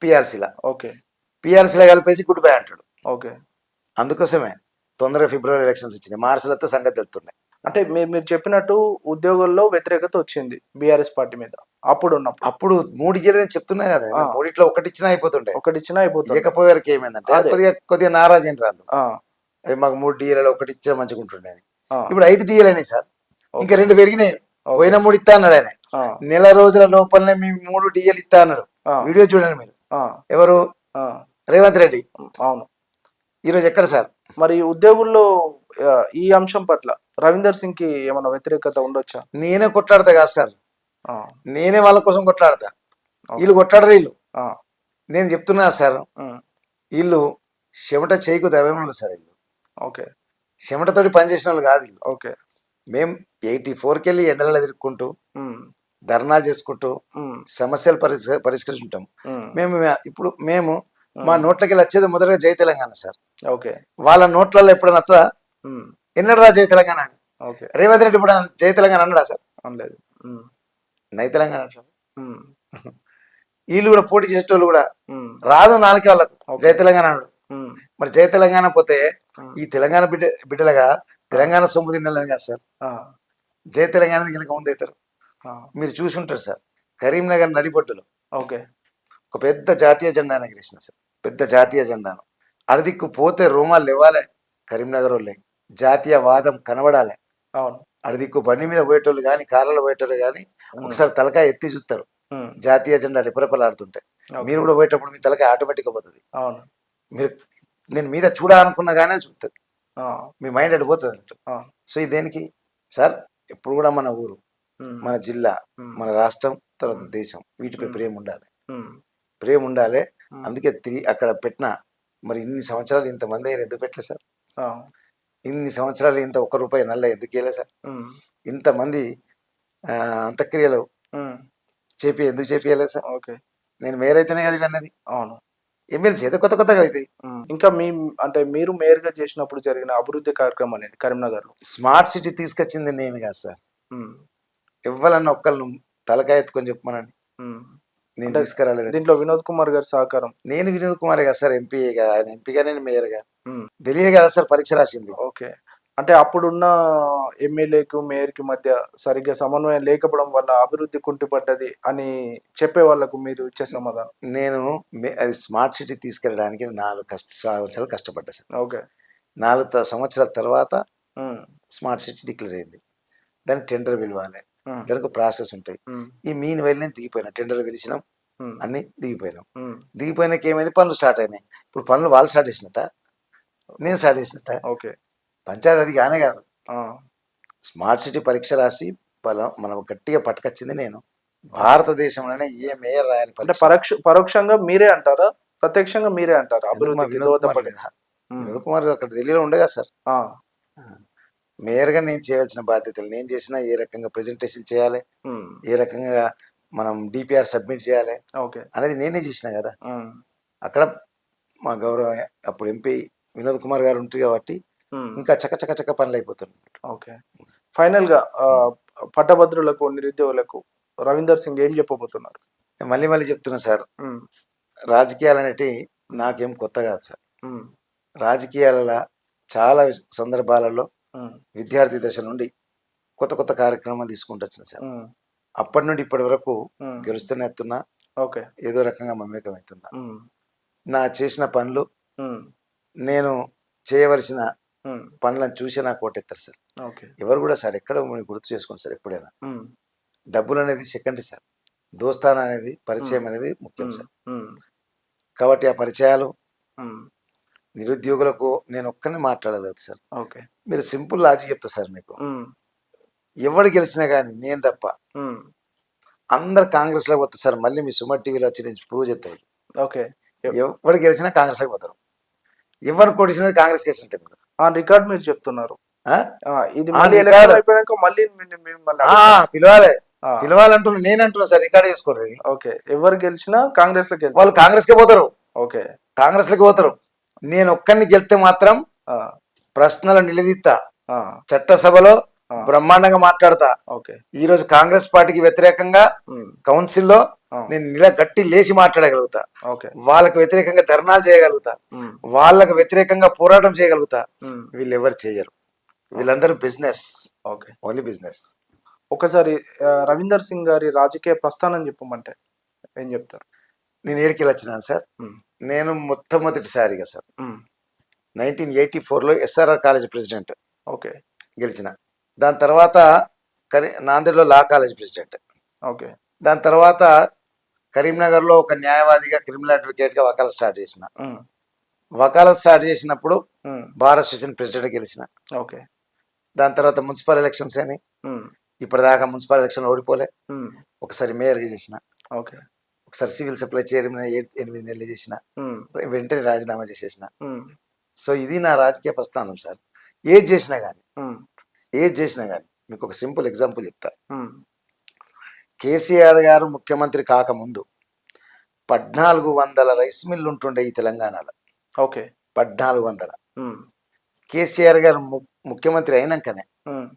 పిఆర్సీలా. ఓకే. పిఆర్సీలో కలిపేసి గుడ్ బై అంటాడు. ఓకే. అందుకోసమే తొందరగా ఫిబ్రవరి ఎలక్షన్స్ వచ్చినాయి, మార్చిలో సంగతి తెలుస్తున్నాయి. అంటే మీరు చెప్పినట్టు ఉద్యోగుల్లో వ్యతిరేకత వచ్చింది బీఆర్ఎస్ పార్టీ మీద అప్పుడు ఉన్నప్పుడు. అప్పుడు 3 డిఏలు చెప్తున్నా కదా, ఆ. 3 ఒకటి ఇచ్చినా అయిపోతుండే. ఒకటి ఇచ్చినా అయిపోతుంది. ఇకపోయేవరకు ఏమైందంటే అదే. కొద్దిగా నారాజు అయిన రాళ్ళు. ఆ, మాకు 3 డిఏలలో ఒకటి ఇచ్చినా మంచిగా ఉంటుండే అని. ఆ, ఇప్పుడు 5 డిఏలు అయినాయి సార్. ఓకే. ఇంకా 2 పెరిగినాయి. ఓకే. పోయిన 3 ఇస్తా అన్నాడు ఆయన. ఆ, నెల రోజుల లోపలనే మీ 3 డిఏలు ఇస్తా అన్నాడు. ఆ, వీడియో చూడండి మీరు. ఆ, ఎవరు, ఆ, రేవంత్ రెడ్డి. అవును. ఈరోజు ఎక్కడ సార్? మరి ఉద్యోగుల్లో ఈ అంశం పట్ల రవీందర్ సింగ్ కి ఏమైనా వ్యతిరేకత ఉండొచ్చా? నేనే కొట్లాడతా కాదు సార్, ఆ, నేనే వాళ్ళ కోసం కొట్లాడతా. ఓకే. వీళ్ళు కొట్లాడరు. వీళ్ళు, ఆ, నేను చెప్తున్నా సార్, ఉమ్, వీళ్ళు చెమట చేయికు దరవనులు సార్. వీళ్ళు ఓకే. చెమటతోటి పనిచేసిన వాళ్ళు కాదు వీళ్ళు. ఓకే. మేము 84కి వెళ్ళి ఎండలలో తిరుక్కుంటూ ఉమ్, ధర్నాలు చేసుకుంటూ ఉమ్, సమస్యలు పరిష్కరించుకుంటాం. ఉమ్, మేము మా నోట్లకి వచ్చేది మొదటగా జై తెలంగాణ సార్. ఓకే. వాళ్ళ నోట్లలో ఎప్పుడన్నా వస్తుందా? ఉమ్, ఎన్నడరా జై తెలంగాణ అని? ఓకే. రేవంత్ రెడ్డి ఇప్పుడు జై తెలంగాణ అన్నాడా సార్? అనలేదు. ఉమ్, నై తెలంగాణ అంటారు. ఉమ్, వీళ్ళు కూడా పోటీ చేసేటోళ్ళు కూడా ఉమ్, రాదు నాలుగు వాళ్ళకు ఓకే. జై తెలంగాణ అన్నాడు. ఉమ్, మరి జై తెలంగాణ పోతే ఉమ్, ఈ తెలంగాణ బిడ్డలుగా తెలంగాణ సొమ్ము తినాలి కదా సార్. ఆ, జై తెలంగాణ కనుక ముందు అవుతారు. ఆ, మీరు చూసి ఉంటారు సార్, కరీంనగర్ నడిబొడ్డులో ఓకే. ఒక పెద్ద జాతీయ జెండాను ఎగిరేసిన సార్, పెద్ద జాతీయ జెండాను. అడదిక్కు పోతే రోమాలు లేవాలి కరీంనగర్ వాళ్ళే, జాతీయ వాదం కనబడాలి. అవును. అడదిక్కు బండి మీద పోయేటోళ్ళు కానీ కార్లలో పోయేటోళ్ళు కానీ ఒకసారి తలకాయ ఎత్తి చూస్తారు ఉమ్, జాతీయ జెండా రెపరెపలాడుతుంటే. ఓకే. మీరు కూడా పోయేటప్పుడు మీ తలకాయ ఆటోమేటిక్గా పోతుంది. అవును. మీరు నేను మీద చూడాలనుకున్నా కానీ చూస్తుంది, ఆ, మీ మైండ్ అటు పోతుంది అన్నట్టు. ఆ, సో ఇది దేనికి సార్, ఎప్పుడు కూడా మన ఊరు, ఉమ్, మన జిల్లా, ఉమ్, మన రాష్ట్రం, తర్వాత దేశం, వీటిపై ప్రేమ ఉండాలి, ఉమ్, ప్రేమ ఉండాలి. ఉమ్, అందుకే అక్కడ పెట్టిన మరి ఇన్ని సంవత్సరాలు ఇంతమంది అయినా ఎందుకు పెట్టలే సార్? ఆ, ఇన్ని సంవత్సరాలు ఇంత ఒక్క రూపాయి నల్ల ఎందుకు ఇవ్వలే సార్? ఉమ్, ఇంతమంది అంత్యక్రియలు ఉమ్, ఎందుకు చేపియలేదు సార్? ఓకే. నేను మేరైతేనే కదా ఇవన్నది. అవును. ఎమ్మెల్సీ అయితే కొత్త కొత్తగా అవుతాయి. ఇంకా అంటే మీరు మేయర్ గా చేసినప్పుడు జరిగిన అభివృద్ధి కార్యక్రమం అనేది కరీంనగర్ లో. స్మార్ట్ సిటీ తీసుకొచ్చింది నేను కాదు సార్. ఇవ్వాలన్న ఒక్కళ్ళు తలకాయ ఎత్తుకొని చెప్పమనండి, నేను అంటే తీసుకురాలేదు. దీంట్లో వినోద్ కుమార్ గారి సహకారం. నేను వినోద్ కుమార్ కదా సార్, ఎంపీగా, ఆయన ఎంపీగా, నేను మేయర్గా. ఉమ్, తెలియదు కదా సార్ పరీక్ష రాసింది. ఓకే. అంటే అప్పుడున్న ఎమ్మెల్యేకు మేయర్ కి మధ్య సరిగ్గా సమన్వయం లేకపోవడం వల్ల అభివృద్ధి కుంటుపడ్డది అని చెప్పే వాళ్ళకు మీరు ఇచ్చే సమాధానం. నేను అది స్మార్ట్ సిటీ తీసుకెళ్ళడానికి 4 సంవత్సరాలు కష్టపడ్డా సార్. ఓకే. 4 సంవత్సరాల తర్వాత ఉమ్, స్మార్ట్ సిటీ డిక్లేర్ అయింది. దానికి టెండర్ పిలవాలి, ఉమ్, దానికి ప్రాసెస్ ఉంటాయి. ఉమ్, ఈ మీన్ వెళ్ళి నేను దిగిపోయినా, టెండర్ పిలిచినాం, ఉమ్, అన్ని దిగిపోయినాం. ఉమ్, దిగిపోయినాక ఏమైంది, పనులు స్టార్ట్ అయినాయి. ఇప్పుడు పనులు వాళ్ళు స్టార్ట్ చేసినట్ట, నేను స్టార్ట్ చేసినట్ట? ఓకే. పంచాయతీ అది కానే కాదు. ఆ, స్మార్ట్ సిటీ పరీక్ష రాసి మనం గట్టిగా పట్టుకొచ్చింది నేను. భారతదేశంలోనే ఏ మేయర్ రాయని అంటే పరీక్ష. పరోక్షంగా మీరే అంటారా, ప్రత్యక్షంగా మీరే అంటారా ఎందుకు మా అభివృద్ధికి వినోద్ కుమార్ దోహదపడింది? లేదా? వినోద్ కుమార్ అక్కడ ఢిల్లీలో ఉండగా సార్, ఆ, మేయర్గా నేను చేయాల్సిన బాధ్యతలు నేను చేసినా, ఏ రకంగా ప్రజెంటేషన్ చేయాలి, ఉమ్, ఏ రకంగా మనం డిపిఆర్ సబ్మిట్ చేయాలి ఓకే. అనేది నేనే చేసిన కదా. ఉమ్, అక్కడ మా గౌరవ అప్పుడు ఎంపీ వినోద్ కుమార్ గారు ఉంటారు కాబట్టి ఉమ్, ఇంకా చక్క పనులు అయిపోతుంది. ఓకే. ఫైనల్ గా పట్టభద్రులకు నిరుద్యోగులకు రవీందర్ సింగ్ ఏం చెప్పబోతున్నారు? నేను మళ్ళీ చెప్తున్నా సార్, ఉమ్, రాజకీయాలు అనేటి నాకేం కొత్త కాదు సార్. ఉమ్, రాజకీయాలలో చాలా సందర్భాలలో ఉమ్, విద్యార్థి దశ నుండి కొత్త కార్యక్రమాలు తీసుకుంటూ వచ్చిన సార్. ఉమ్, అప్పటి నుండి ఇప్పటి వరకు ఉమ్, గెలుస్తూనే వస్తున్నా, ఓకే. ఏదో రకంగా మమేకమవుతున్నా. ఉమ్, నా చేసిన పనులు, ఉమ్, నేను చేయవలసిన ఉమ్, పనులను చూసి నాకు ఓటెత్తారు సార్. ఓకే. ఎవరు కూడా సార్ ఎక్కడ మీరు గుర్తు చేసుకోండి సార్, ఎప్పుడైనా ఉమ్, డబ్బులు అనేది సెకండరీ సార్, దోస్తానా అనేది, పరిచయం అనేది ముఖ్యం ఉమ్, సార్. ఉమ్, కాబట్టి ఆ పరిచయాలు ఉమ్, నిరుద్యోగులకు నేను ఒక్కరిని మాట్లాడలేదు సార్. ఓకే. మీరు సింపుల్ లాజిక్ చెప్తా సార్ మీకు. ఉమ్, ఎవరు గెలిచినా కానీ నేను తప్ప ఉమ్, అందరు కాంగ్రెస్లో పోతారు సార్. మళ్ళీ మీ సుమన్ టీవీలో వచ్చి నేను ప్రూవ్ చేస్తాను. ఓకే. ఎవరు గెలిచినా కాంగ్రెస్లోకి పోతారు, ఎవరు కొట్టించినా కాంగ్రెస్ గెలిచినట్టే. మీరు ఆ రికార్డ్ మీరు చెప్తున్నారు. ఆ? ఇది ఆ మళ్ళీ రికార్డ్ ఎలక్షన్ అయిపోయాక మళ్ళీ మిమ్మల్ని పిలవాలి, ఆ, పిలవాలంటున్నా, నేను అంటున్నా సార్, రికార్డ్ చేసుకోండి. ఓకే. ఎవరు గెలిచినా కాంగ్రెస్ లోకి వాళ్ళు కాంగ్రెస్కే పోతారు, ఓకే. కాంగ్రెస్లోకి పోతారు. నేను ఒక్కరిని గెలిస్తే మాత్రం ఆ, ప్రశ్నలు నిలదీస్తా, ఆ, చట్టసభలో ఆ, బ్రహ్మాండంగా మాట్లాడతా. ఓకే. ఈ రోజు కాంగ్రెస్ పార్టీకి వ్యతిరేకంగా ఉమ్, కౌన్సిల్లో ఆ, నేను గట్టి లేచి మాట్లాడగలుగుతా, ఓకే. వాళ్ళకు వ్యతిరేకంగా ధర్నాలు చేయగలుగుతా, ఉమ్, వాళ్ళకు వ్యతిరేకంగా పోరాటం చేయగలుగుతా. ఉమ్, వీళ్ళు ఎవరు చేయరు, వీళ్ళందరూ బిజినెస్, ఓకే. Only business. ఒకసారి రవీందర్ సింగ్ గారి రాజకీయ ప్రస్థానం చెప్పమంటే ఏం చెప్తారు? నేను ఏడికి వచ్చినాను సార్. ఉమ్, నేను మొట్టమొదటిసారిగా సార్ ఉమ్, 1984లో ఎస్ఆర్ఆర్ కాలేజ్ ప్రెసిడెంట్ ఓకే. గెలిచిన. దాని తర్వాత నాందేడ్లో లా కాలేజ్ ప్రెసిడెంట్. ఓకే. దాని తర్వాత కరీంనగర్లో ఒక న్యాయవాదిగా, క్రిమినల్ అడ్వకేట్గా వకాలత్ స్టార్ట్ చేసిన. ఉమ్, వకాలత్ స్టార్ట్ చేసినప్పుడు ఉమ్, భారత్ స్టేషన్ ప్రెసిడెంట్ గెలిచిన. ఓకే. దాని తర్వాత మున్సిపల్ ఎలక్షన్స్ అని, ఉమ్, ఇప్పటిదాకా మున్సిపల్ ఎలక్షన్ ఓడిపోలే. ఉమ్, ఒకసారి మేయర్గా చేసిన, ఓకే. ఒకసారి సివిల్ సప్లై చైర్మన్ 8 నెలలు చేసిన, ఉమ్, వెంటనే రాజీనామా చేసేసిన. ఉమ్, సో ఇది నా రాజకీయ ప్రస్థానం సార్. ఏది చేసినా కానీ మీకు ఒక సింపుల్ ఎగ్జాంపుల్ చెప్తా. ఉమ్, కేసీఆర్ గారు ముఖ్యమంత్రి కాకముందు 1400 రైస్ మిల్లు ఉంటుండే ఈ తెలంగాణలో. ఓకే. 1400. ఉమ్, కేసీఆర్ గారు ముఖ్యమంత్రి అయినాకనే ఉమ్,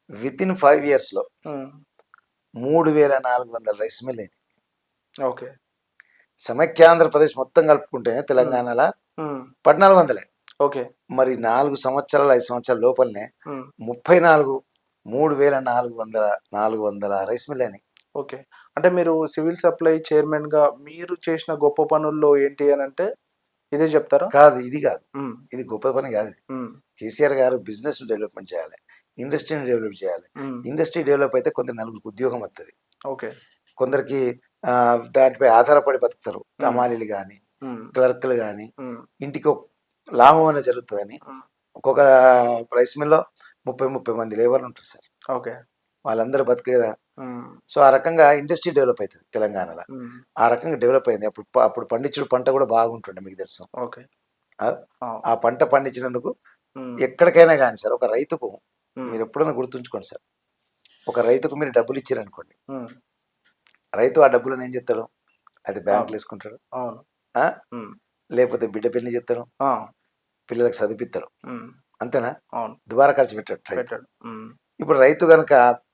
విత్ ఇన్ 5 yearsలో ఉమ్, 3400 రైస్ మిల్ అయింది. ఓకే. సమైక్యాంధ్రప్రదేశ్ మొత్తం కలుపుకుంటేనే తెలంగాణలో 1400. ఓకే. మరి 4 సంవత్సరాలు 5 సంవత్సరాల లోపలనే ఉమ్, 34 3,400 రైస్ మిల్ అయినాయి. ఓకే. అంటే మీరు సివిల్ సప్లై చైర్మన్‌గా మీరు చేసిన గొప్ప పనుల్లో ఏంటి అనంటే ఇదే చెప్తారా? కాదు, ఇది కాదు, హ్మ్. ఇది గొప్ప పని కాదు. ఇది హ్మ్. కేసీఆర్ గారు బిజినెస్ డెవలప్మెంట్ చేయాలి, ఇండస్ట్రీని డెవలప్ చేయాలి. హ్మ్. ఇండస్ట్రీ డెవలప్ అయితే కొంత నలుగురికి ఉద్యోగం వస్తుంది, ఓకే. కొందరికి దానిపై ఆధారపడి బతుకుతారు. హ్మ్. హమాలీలు కానీ, హ్మ్. క్లర్క్లు కానీ, హ్మ్. ఇంటికి లాభం అనేది జరుగుతుందని హ్మ్. ఒక్కొక్క రైస్ మిల్లో 30 మంది లేబర్లు ఉంటారు సార్. ఓకే. వాళ్ళందరూ బతికేదా. హ్మ్. సో ఆ రకంగా ఇండస్ట్రీ డెవలప్ అవుతుంది తెలంగాణలో. హ్మ్. ఆ రకంగా డెవలప్ అయింది. అప్పుడు పండించిన పంట కూడా బాగుంటుండే, మీకు తెలుసు. ఓకే. ఆ ఆ! ఆ పంట పండించినందుకు హ్మ్. ఎక్కడికైనా కానీ సార్, ఒక రైతుకు హ్మ్. మీరు ఎప్పుడైనా గుర్తుంచుకోండి సార్, ఒక రైతుకు మీరు డబ్బులు ఇచ్చారనుకోండి, హ్మ్. రైతు ఆ డబ్బులను ఏం చేస్తాడు? అది బ్యాంకులో అవును. వేసుకుంటాడు, అవును. ఆ? హ్మ్. లేకపోతే బిడ్డ పెళ్లి చేస్తాడు, ఆ! పిల్లలకు చదివిస్తాడు. హ్మ్. అంతేనా? అవును. దుబారా ఖర్చు పెట్టాడు రైతు. పెట్టాడు. హ్మ్. ఇప్పుడు రైతు గనక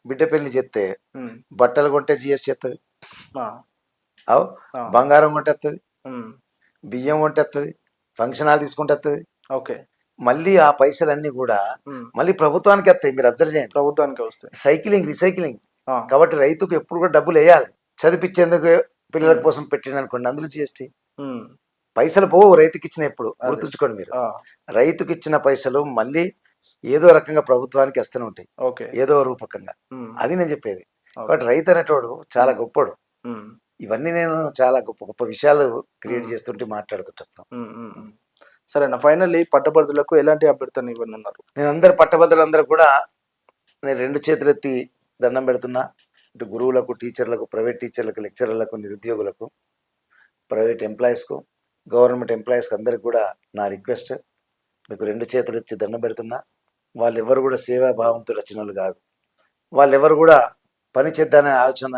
బిడ్డ పెళ్లి చేస్తే హ్మ్. బట్టలు కొంటే జిఎస్టీ వస్తుంది, ఆ! అవు ఆ! బంగారం కొంటే వస్తుంది, హ్మ్. బియ్యం కొంటే వస్తుంది, ఫంక్షన్ హాల్ తీసుకుంటే వస్తుంది. ఓకే. మళ్ళీ ఆ పైసలన్నీ కూడా హ్మ్. మళ్ళీ ప్రభుత్వానికి వస్తాయి. మీరు అబ్జర్వ్ చేయండి, ప్రభుత్వానికే వస్తాయి. Cycling recycling. ఆ! కాబట్టి రైతుకు ఎప్పుడు కూడా డబ్బులు వేయాలి. చదివించేందుకు పిల్లల హ్మ్. కోసం పెట్టిన అనుకోండి, అందులో జిఎస్టీ. హ్మ్. పైసలు పోవు రైతుకి ఇచ్చిన, ఎప్పుడు అదే. గుర్తుంచుకోండి మీరు. ఆ! రైతుకి ఇచ్చిన పైసలు మళ్ళీ ఏదో రకంగా ప్రభుత్వానికి వస్తూనే ఉంటాయి, ఓకే. ఏదో రూపకంగా. హ్మ్. అది నేను చెప్పేది. ఓకే. కాబట్టి రైతు అనేటోడు చాలా హ్మ్. గొప్పోడు. హ్మ్. ఇవన్నీ నేను చాలా గొప్ప గొప్ప విషయాలు క్రియేట్ హ్మ్. చేస్తుంటే మాట్లాడుతుంటాను. హ్మ్. హ్మ్. హ్మ్. సరేనా ఫైనల్లీ పట్టభద్రులకు ఎలాంటి అభ్యర్థన ఇవ్వనున్నారు? నేను అందరు పట్టభద్రులందరూ కూడా నేను 2 చేతులెత్తి దండం పెడుతున్నా. ఇటు గురువులకు, టీచర్లకు, ప్రైవేట్ టీచర్లకు, లెక్చరర్లకు, నిరుద్యోగులకు, ప్రైవేట్ ఎంప్లాయీస్కు, గవర్నమెంట్ ఎంప్లాయీస్కి అందరికి కూడా నా రిక్వెస్ట్, మీకు 2 చేతులు ఇచ్చి దండం పెడుతున్నా. వాళ్ళెవరు కూడా సేవాభావంతో వచ్చిన వాళ్ళు కాదు, వాళ్ళెవరు కూడా పని చేద్దానే ఆలోచన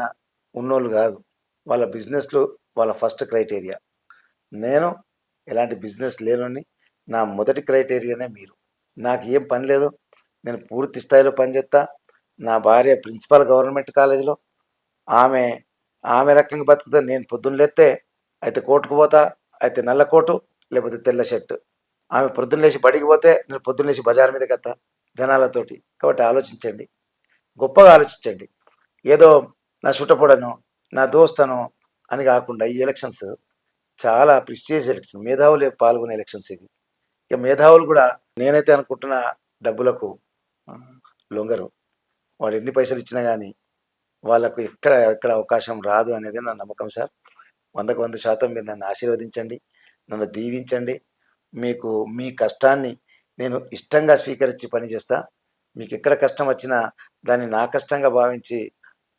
ఉన్నోళ్ళు కాదు. వాళ్ళ బిజినెస్లు వాళ్ళ ఫస్ట్ క్రైటీరియా. నేను ఎలాంటి బిజినెస్ లేనని, నా మొదటి క్రైటీరియానే మీరు. నాకు ఏం పని లేదు, నేను పూర్తి స్థాయిలో పనిచేస్తా. నా భార్య ప్రిన్సిపాల్ గవర్నమెంట్ కాలేజీలో, ఆమె ఆమె రకంగా బతుకుతా. నేను పొద్దున్న లేస్తే అయితే కోర్టుకు పోతా, అయితే నల్ల కోటు లేకపోతే తెల్ల షర్ట్. ఆమె పొద్దున్న లేచి బడికి పోతే నేను పొద్దున్న లేచి బజార్ మీదకి వస్తా జనాలతోటి. కాబట్టి ఆలోచించండి, గొప్పగా ఆలోచించండి. ఏదో నా చుట్టపొడను, నా దోస్తను అని కాకుండా ఈ ఎలక్షన్స్ చాలా ప్రిస్టేజ్ ఎలక్షన్, మేధావులు పాల్గొనే ఎలక్షన్స్ ఇవి. ఇక మేధావులు కూడా నేనైతే అనుకుంటున్న డబ్బులకు హ్మ్. లొంగరు. వాడు ఎన్ని పైసలు ఇచ్చినా కానీ వాళ్ళకు ఎక్కడ ఎక్కడ అవకాశం రాదు అనేది నా నమ్మకం సార్. 100% మీరు నన్ను ఆశీర్వదించండి, నన్ను దీవించండి. మీకు మీ కష్టాన్ని నేను ఇష్టంగా స్వీకరించి పనిచేస్తా. మీకు ఎక్కడ కష్టం వచ్చినా దాన్ని నా కష్టంగా భావించి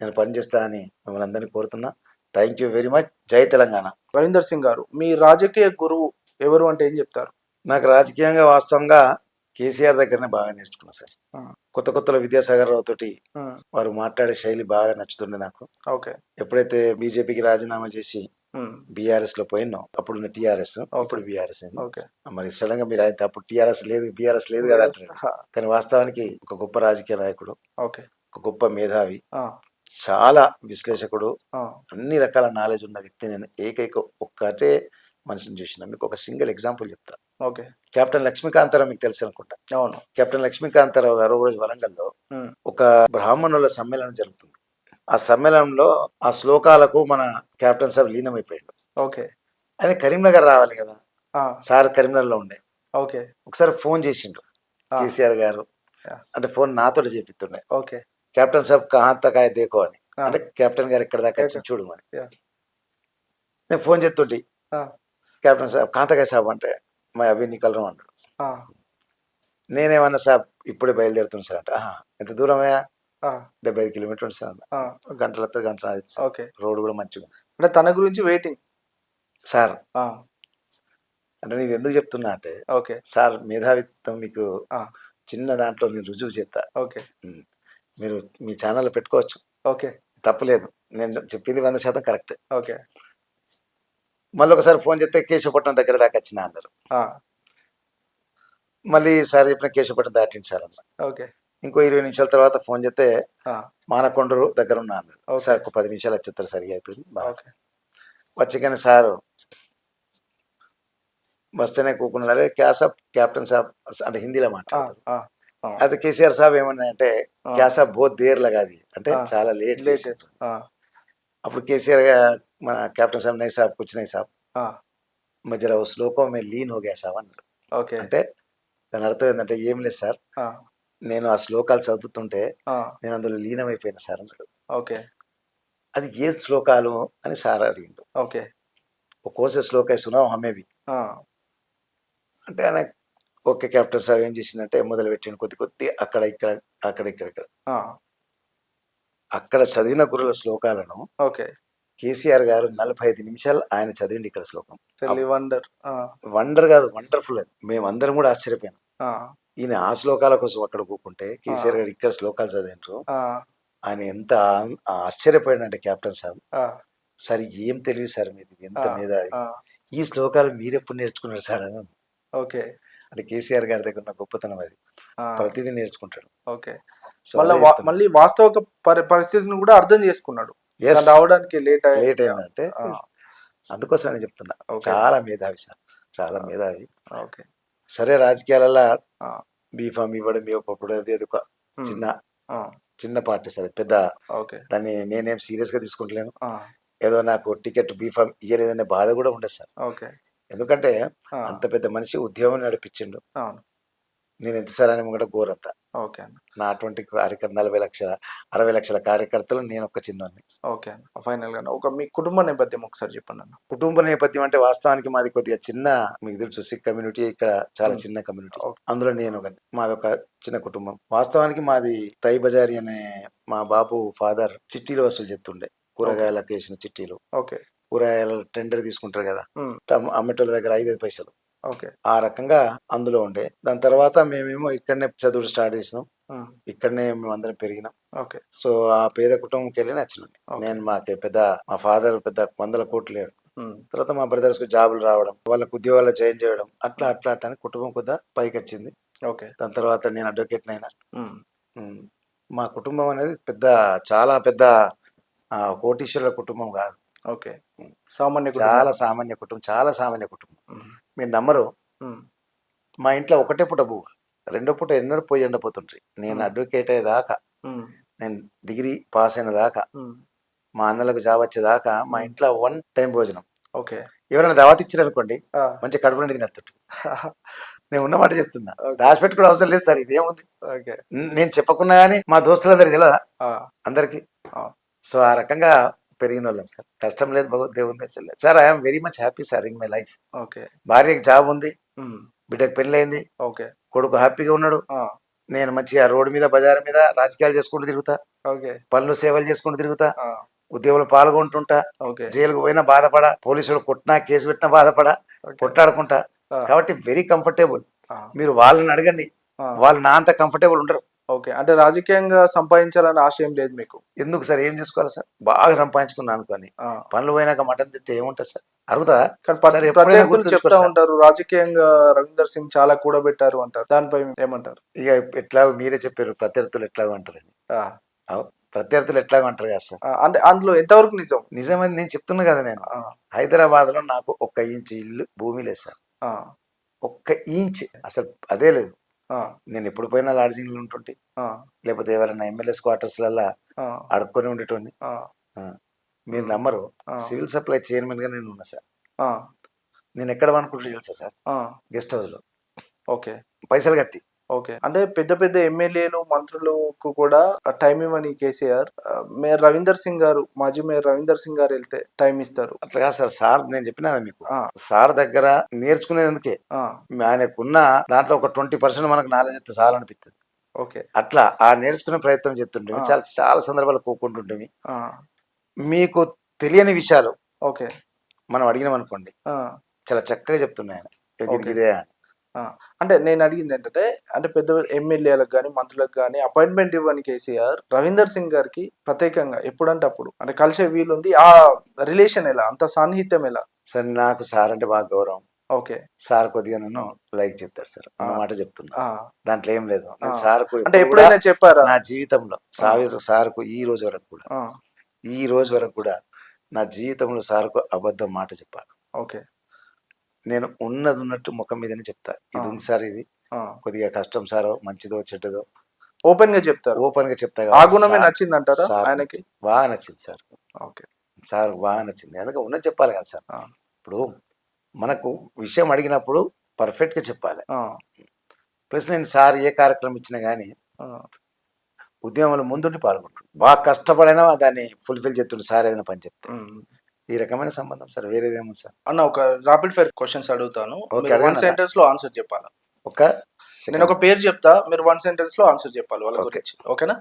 నేను పనిచేస్తా అని మిమ్మల్ని అందరినీ కోరుతున్నా. Thank you very much. జై తెలంగాణ. రవీందర్ సింగ్ గారు, మీ రాజకీయ గురువు ఎవరు అంటే ఏం చెప్తారు? నాకు రాజకీయంగా వాస్తవంగా కేసీఆర్ దగ్గరనే బాగా నేర్చుకున్నా సార్. ఆ! కొత్త కొత్తలో విద్యాసాగర్ రావు తోటి హ్మ్. వారు మాట్లాడే శైలి బాగా నచ్చుతుండే నాకు. ఓకే. ఎప్పుడైతే బీజేపీకి రాజీనామా చేసి హ్మ్. బీఆర్ఎస్లో పోయినాం, అప్పుడున్న టీఆర్ఎస్, ఓకే. ఇప్పుడు బీఆర్ఎస్ అయింది. ఓకే. మరి సడన్గా మీరు అయితే అప్పుడు టీఆర్ఎస్ లేదు, బీఆర్ఎస్ లేదు కదా వేరేస్ అంటారు. హా! కానీ వాస్తవానికి ఒక గొప్ప రాజకీయ నాయకుడు, ఓకే. ఒక గొప్ప మేధావి, ఆ! చాలా విశ్లేషకుడు, ఆ! అన్ని రకాల నాలెడ్జ్ ఉన్న వ్యక్తి. నేను ఒక్కటే మనిషిని చూసిన. మీకు ఒక సింగిల్ ఎగ్జాంపుల్ చెప్తా. ఓకే. కెప్టెన్ లక్ష్మీకాంతారావు మీకు తెలుసు అనుకుంటా. అవును. కెప్టెన్ లక్ష్మీకాంతారావు గారు ఒక రోజు వరంగల్లో హ్మ్. ఒక బ్రాహ్మణుల సమ్మేళనం జరుగుతుంది. ఆ సమ్మేళనంలో ఆ శ్లోకాలకు మన కెప్టెన్ సాబ్ లీనమైపోయాడు. ఓకే. ఆయన కరీంనగర్ రావాలి కదా, ఆ! సార్ కరీంనగర్లో ఉండే. ఓకే. ఒకసారి ఫోన్ చేసిండు ఆ! కేసీఆర్ గారు, యాహ్! అంటే ఫోన్ నాతోటి చేపిస్తుండే. ఓకే. కెప్టెన్ సాబ్ కహా తక్ ఆయే దేఖో అని, ఆ! అంటే కెప్టెన్ గారు ఎక్కడ దాకా కేక వచ్చి చూడు అని. యాహ్! నేను ఫోన్ చేస్తుంటే ఆ! కెప్టెన్ సాబ్ కహా తక్ హై సాబ్ అంటే మై అభి నికల్ రहा हूं అన్నాడు. ఆ! నేనేమన్నా సాబ్ ఇప్పుడే బయలుదేరుతుంది సార్ అంటే, ఆహా ఎంత దూరమయ్యా, ఆ! 75 కిలోమీటర్లు సార్ అన్న. ఆ! గంటలో వస్తుంది, గంటలో అవుతుంది సార్, ఓకే. రోడ్డు కూడా మంచిగా ఉంది అంటే తన గురించి వెయిటింగ్. సార్. ఆ! అంటే నేను ఎందుకు చెప్తున్నా అంటే, ఓకే. సార్ మేధావిత్వం మీకు ఆ! చిన్న దాంట్లో నేను రుజువు చేస్తా. ఓకే. ఉమ్. మీరు మీ ఛానల్లో పెట్టుకోవచ్చు, ఓకే. తప్పులేదు. నేను చెప్పింది 100% కరెక్ట్. ఓకే. మళ్ళీ ఒకసారి ఫోన్ చేస్తే కేశవపట్నం దగ్గర దాకా వచ్చిన అన్నారు. ఆ! మళ్ళీ సార్ చెప్పిన కేశవపట్నం దాటింది సార్ అన్న. ఓకే. ఇంకో 20 నిమిషాల తర్వాత ఫోన్ చేస్తే ఆ! మానకొండూరు దగ్గర ఉన్నా అన్నాడు. ఓకే. సార్ ఒక 10 నిమిషాలు వచ్చేస్తారు, సరిగా అయిపోయింది బాగా. ఓకే. వచ్చి కానీ సార్ వస్తేనే కూకున్నారే క్యా సాబ్ కెప్టెన్ సాబ్ అంటే హిందీలో ఆ! మాట్లాడతారు. ఆ! ఆ, అది కేసీఆర్ సాబ్ ఏమన్నా అంటే ఆ, క్యాసా బోత్ దేర్ లగాది అంటే ఆ, చాలా లేట్ లేట్. చేసిండ్రు. ఆ, అప్పుడు కేసీఆర్ మన కెప్టెన్ సాబ్ నై సాబ్ కుచ్ నై సాబ్ ఆ, మధ్యలో ఓ శ్లోకం మే లీన్ హో గయా సాబ్ అన్నాడు. ఓకే. అంటే దాని అర్థం ఏంటంటే ఏం లేదు సార్, ఆ, నేను ఆ శ్లోకాలు చదువుతుంటే ఆ, నేను అందులో లీనమైపోయినా సార్ అన్నాడు. ఓకే. అది ఏ శ్లోకాలు అని సార్ అడిగిండు. ఓకే. ఒక్కోసే శ్లోక సునాం హమే భీ ఆ, అంటే ఆయన ఓకే కెప్టెన్ సాబ్ ఏం చేసిందంటే మొదలు పెట్టిండు కొద్ది కొద్ది అక్కడ ఇక్కడ అక్కడ ఇక్కడ ఇక్కడ ఆ, అక్కడ చదివిన గురుల శ్లోకాలను ఓకే. కేసీఆర్ గారు 45 నిమిషాలు ఆయన చదివిండి ఇక్కడ శ్లోకం. తెలి వండర్. ఆ, వండర్ కాదు వండర్ఫుల్ అది. మేమందరం కూడా ఆశ్చర్యపోయాం. ఆ, ఈయన ఆ శ్లోకాల కోసం అక్కడ కూకుంటే ఆ, కేసీఆర్ గారు ఇక్కడ శ్లోకాలు చదివిండ్రు. ఆ, ఆయన ఎంత ఆశ్చర్యపోయాడంటే కెప్టెన్ సాబ్, ఆ, సార్ ఏం తెలివి సార్ మీది, ఎంత ఆ, మీద ఆ, ఈ శ్లోకాలు మీరెప్పుడు నేర్చుకున్నారు సార్ అని. ఓకే. అంటే కేసీఆర్ గారి దగ్గర ఉన్న గొప్పతనం అది, ఆ, ప్రతిదీ నేర్చుకుంటాడు. ఓకే. సో మళ్ళీ అదే చెప్తున్నా. మళ్ళీ వాస్తవ పరిస్థితిని కూడా అర్థం చేసుకున్నాడు. Yes, తను రావడానికి లేట్ లేట్ అయింది. అయిందంటే ఆ, అందుకోసం నేను చెప్తున్నా, ఓకే. చాలా మేధావి సార్, చాలా మేధావి. ఓకే. సరే రాజకీయాలలో ఆ, బీఫామ్ ఇవ్వడం ఇవ్వకపోవడం అది ఒక ఉమ్, చిన్న ఆ, చిన్న పార్టీ సార్, పెద్ద ఓకే. దాన్ని నేనేం సీరియస్ గా తీసుకుంటలేను. ఆ, ఏదో నాకు టికెట్ బీఫామ్ ఇయ్యలేదనే బాధ కూడా ఉండదు సార్. ఓకే. ఎందుకంటే ఆ, అంత పెద్ద మనిషి ఉద్యమం నడిపించిండు. అవును. నేను ఎంత సార్ అని కూడా ఘోరంతా ఓకే అన్న. నా అటువంటి కార్యకర్త 40 లక్షల 60 లక్షల కార్యకర్తలు నేను ఒక చిన్నోన్ని. ఓకే అన్న. ఫైనల్ గా ఒక మీ కుటుంబ నేపథ్యం ఒకసారి చెప్పండి అన్న. కుటుంబ నేపథ్యం అంటే వాస్తవానికి మాది కొద్దిగా చిన్న, మీకు తెలుసు సిక్ కమ్యూనిటీ ఇక్కడ చాలా ఉమ్, చిన్న కమ్యూనిటీ. ఓకే. అందులో నేను ఒకని. మాది ఒక చిన్న కుటుంబం. వాస్తవానికి మాది తై బజారి అనే మా బాబు ఫాదర్ చిట్టీలు వసూలు చేస్తుండే, కూరగాయలకు వేసిన చిట్టీలు. ఓకే. కూరగాయల టెండర్ తీసుకుంటారు కదా, ఉమ్, అమ్మేటోళ్ళ దగ్గర 5 పైసలు, ఓకే. ఆ రకంగా అందులో ఉండే. దాని తర్వాత మేమేమో ఇక్కడనే చదువు స్టార్ట్ చేసినాం, ఉమ్, ఇక్కడనే మేము అందరం పెరిగినాం. ఓకే. సో ఆ పేద కుటుంబంకి వెళ్ళి నచ్చినండి. ఓకే. నేను మాకే పెద్ద, మా ఫాదర్ పెద్ద 100 కోట్లు లేడు. ఉమ్, తర్వాత మా బ్రదర్స్ కు జాబులు రావడం, వాళ్ళకు ఉద్యోగాలు జాయిన్ చేయడం, అట్లా అట్లా అట్లా అని కుటుంబం కొద్దిగా పైకి వచ్చింది. ఓకే. దాని తర్వాత నేను అడ్వకేట్ అయినా. ఉమ్, ఉమ్, మా కుటుంబం అనేది పెద్ద, చాలా పెద్ద కోటీశ్వరుల కుటుంబం కాదు. ఓకే. సామాన్య కుటుంబం. చాలా సామాన్య కుటుంబం, చాలా సామాన్య కుటుంబం. ఉమ్, మీరు నమ్మరు, ఉమ్, మా ఇంట్లో ఒకటే పూట బువ్వ, రెండో పూట ఎన్నడూ పోయి ఎండపోతుంటారు. నేను అడ్వకేట్ అయ్యేదాకా, ఉమ్, నేను డిగ్రీ పాస్ అయిన దాకా, ఉమ్, మా అన్నలకు జాబ్ వచ్చేదాకా మా ఇంట్లో 1 టైం భోజనం. ఓకే. ఎవరైనా దావత్ ఇచ్చారు అనుకోండి, ఆ, మంచి కడుపు నిండి తినట్టు. నేను ఉన్నమాట చెప్తున్నా, ఓకే. దాచిపెట్టుకోవడం అవసరం లేదు సార్, ఇదేముంది. ఓకే. నేను చెప్పకున్నా కానీ మా దోస్తులందరికీ తెలియదా ఆ, అందరికి. ఆ, సో ఆ రకంగా పెరిగిన వాళ్ళం సార్. కష్టం లేదు, భగవద్ దేవుని దయ లేదు sir. I'm very much happy sir in my life. Okay. భార్యకి జాబ్ ఉంది, ఉమ్, బిడ్డకు పెళ్ళైంది, ఓకే. కొడుకు హ్యాపీగా ఉన్నాడు. ఆ, నేను మంచిగా రోడ్డు మీద బజార్ మీద రాజకీయాలు చేసుకుంటూ తిరుగుతా, ఓకే. పనులు సేవలు చేసుకుంటూ తిరుగుతా, ఆ, ఉద్యోగంలో పాల్గొంటుంటా, ఓకే. జైలుకు పోయినా బాధపడా, పోలీసులు కొట్టినా కేసు పెట్టినా బాధపడా, ఓకే. కొట్లాడుకుంటా. ఆ, కాబట్టి వెరీ కంఫర్టబుల్. ఆ, మీరు వాళ్ళని అడగండి, ఆ, వాళ్ళు నా అంత కంఫర్టబుల్ ఉండరు. ఓకే. అంటే రాజకీయంగా సంపాదించాలని ఆశయం లేదు మీకు. ఎందుకు సార్, ఏం చేసుకోవాలి సార్, బాగా సంపాదించుకున్నాను అనుకోని ఆ, పనులు పోయినాక మటన్ తింటే ఏముంటుంది సార్, అరుగుతుందా? కానీ సార్ ఎప్పుడైనా ప్రత్యర్థులు గుర్తుంచుకోండి చెప్తా సార్. ఉంటారు రాజకీయంగా రవీందర్ సింగ్ చాలా కూడబెట్టారు అంటారు. దానిపై ఏమంటారు? ఇక ఎట్లా మీరే చెప్పారు, ప్రత్యర్థులు ఎట్లాగో అంటారని. ఆ, అవు, ప్రత్యర్థులు ఎట్లాగో అంటారు కదా సార్. ఆ, అంటే అందులో ఎంతవరకు నిజం? నిజమని నేను చెప్తున్నా కదా. నేను ఆ, హైదరాబాద్ లో నాకు 1 ఇంచ్ ఇల్లు భూమి లేదు సార్, ఆ, 1 ఇంచ్ అసలు అదే లేదు. ఆ, నేను ఎప్పుడు పోయినా లాడ్జింగ్లు ఉంటుంటే, ఆ, లేకపోతే ఎవరైనా ఎమ్మెల్యేస్ క్వార్టర్స్లలో ఆ, అడుక్కొని ఉండేటోని. ఆ, మీరు నమ్మరు, ఆ, సివిల్ సప్లై చైర్మన్ గా నేను ఉన్నా సార్. ఆ, నేను ఎక్కడ అనుకుంటున్నా తెలుసా సార్, ఆ, గెస్ట్ హౌస్ లో ఓకే. పైసలు కట్టి. ఓకే. అంటే పెద్ద పెద్ద ఎమ్మెల్యేలు మంత్రులకు కూడా టైం ఇవ్వని కేసీఆర్, మేయర్ రవీందర్ సింగ్ గారు, మాజీ మేయర్ రవీందర్ సింగ్ గారు వెళ్తే టైం ఇస్తారు. అట్లా కాదు సార్, సార్ నేను చెప్పినా కదా మీకు, ఆ, సార్ దగ్గర నేర్చుకునేందుకే ఆ, ఆయనకున్న దాంట్లో ఒక 20% మనకు నాలెడ్జ్ ఇస్తే చాలు అనిపిస్తుంది. ఓకే. అట్లా ఆ నేర్చుకునే ప్రయత్నం చేస్తుంటే ఆ, చాలా చాలా సందర్భాలు కూకుంటుంటే ఆ, మీకు తెలియని విషయాలు ఓకే. మనం అడిగినాం అనుకోండి, ఆ, చాలా చక్కగా చెప్తున్నాయి ఆయన, ఓకే. ఇదే అని. ఆ, అంటే నేను అడిగింది ఏంటంటే, అంటే పెద్ద ఎమ్మెల్యేలకు కానీ మంత్రులకు కానీ అపాయింట్మెంట్ ఇవ్వని కేసీఆర్ రవీందర్ సింగ్ గారికి ప్రత్యేకంగా ఎప్పుడంటే అప్పుడు అంటే కలిసే వీలుంది. ఆ రిలేషన్ ఎలా, అంత సాన్నిహిత్యం ఎలా? సార్ నాకు సార్ అంటే బాగా గౌరవం. ఓకే. సార్ కొద్దిగా నన్ను లైక్ చెప్తారు సార్, ఆ, అన్నమాట చెప్తున్నా, ఆ, దాంట్లో ఏం లేదు. ఆ. నేను సార్కు అంటే ఎప్పుడు కూడా ఎప్పుడైనా చెప్పారా? నా జీవితంలో సార్కు ఈ రోజు వరకు కూడా, ఆ, ఈ రోజు వరకు కూడా నా జీవితంలో సార్కు అబద్ధం మాట చెప్పాను. ఓకే. నేను ఉన్నది ఉన్నట్టు ముఖం మీదనే చెప్తా, ఇది ఆ, ఉంది సార్, ఇది కొద్దిగా కష్టం సారో మంచిదో చెడ్డదో ఓపెన్ గా చెప్తారు. ఓపెన్ గా చెప్తా ఆ కాబట్టి గుణమే సార్ నచ్చింది అంటారా సార్ ఆయనకి? బాగా నచ్చింది సార్. ఓకే. సార్ బాగా నచ్చింది. ఎందుకంటే ఉన్నది చెప్పాలి కదా సార్. ఆ, ఇప్పుడు మనకు విషయం అడిగినప్పుడు పర్ఫెక్ట్ గా చెప్పాలి. ఆ, ప్లస్ నేను సార్ ఏ కార్యక్రమం ఇచ్చినా కానీ ఆ. ఉద్యమంలో ముందుండి పాల్గొంటాడు. బాగా కష్టపడైనా దాన్ని ఫుల్ఫిల్ చేస్తుండే సార్ ఏదైనా పని చెప్తే. ఉమ్. ఈ రకమైన సంబంధం సార్, వేరేదేమో సార్. అన్న ఒక రాపిడ్ ఫైర్ క్వశ్చన్స్ అడుగుతాను. ఓకే, మీరు అడగండి వన్ అన్న. సెంటెన్స్ లో ఆన్సర్ చెప్పాలి. ఒక నేను ఒక సెకండ్. పేరు చెప్తా, మీరు వన్ సెంటెన్స్ లో ఆన్సర్ చెప్పాలి వాళ్ళ ఓకే. గురించి. ఓకేనా?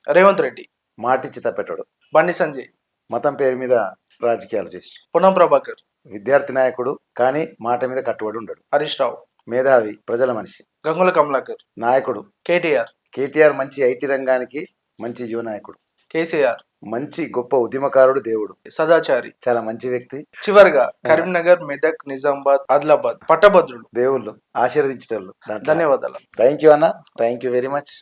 రేవంత్ రెడ్డి, మాటిచ్చి తప్పెట్టాడు. బండి సంజయ్, మతం పేరు మీద రాజకీయాలు చేసి, పొన్నం ప్రభాకర్, విద్యార్థి నాయకుడు కానీ మాట మీద కట్టుబడి ఉండడు, హరీష్ రావు, మేధావి, ప్రజల మనిషి, గంగుల కమలాకర్, నాయకుడు. కేటీఆర్, కేటీఆర్ మంచి ఐటీ రంగానికి మంచి యువ నాయకుడు, కేసీఆర్, మంచి గొప్ప ఉద్యమకారుడు, దేవుడు, సదాచారి. చాలా మంచి వ్యక్తి. చివరిగా కరీంనగర్, మెదక్, నిజామాబాద్, ఆదిలాబాద్ పట్టభద్రులు. దేవుళ్ళు ఆశీర్వదించేటోళ్ళు. ధన్యవాదాలు. థ్యాంక్ యూ అన్న, థ్యాంక్ యూ వెరీ మచ్.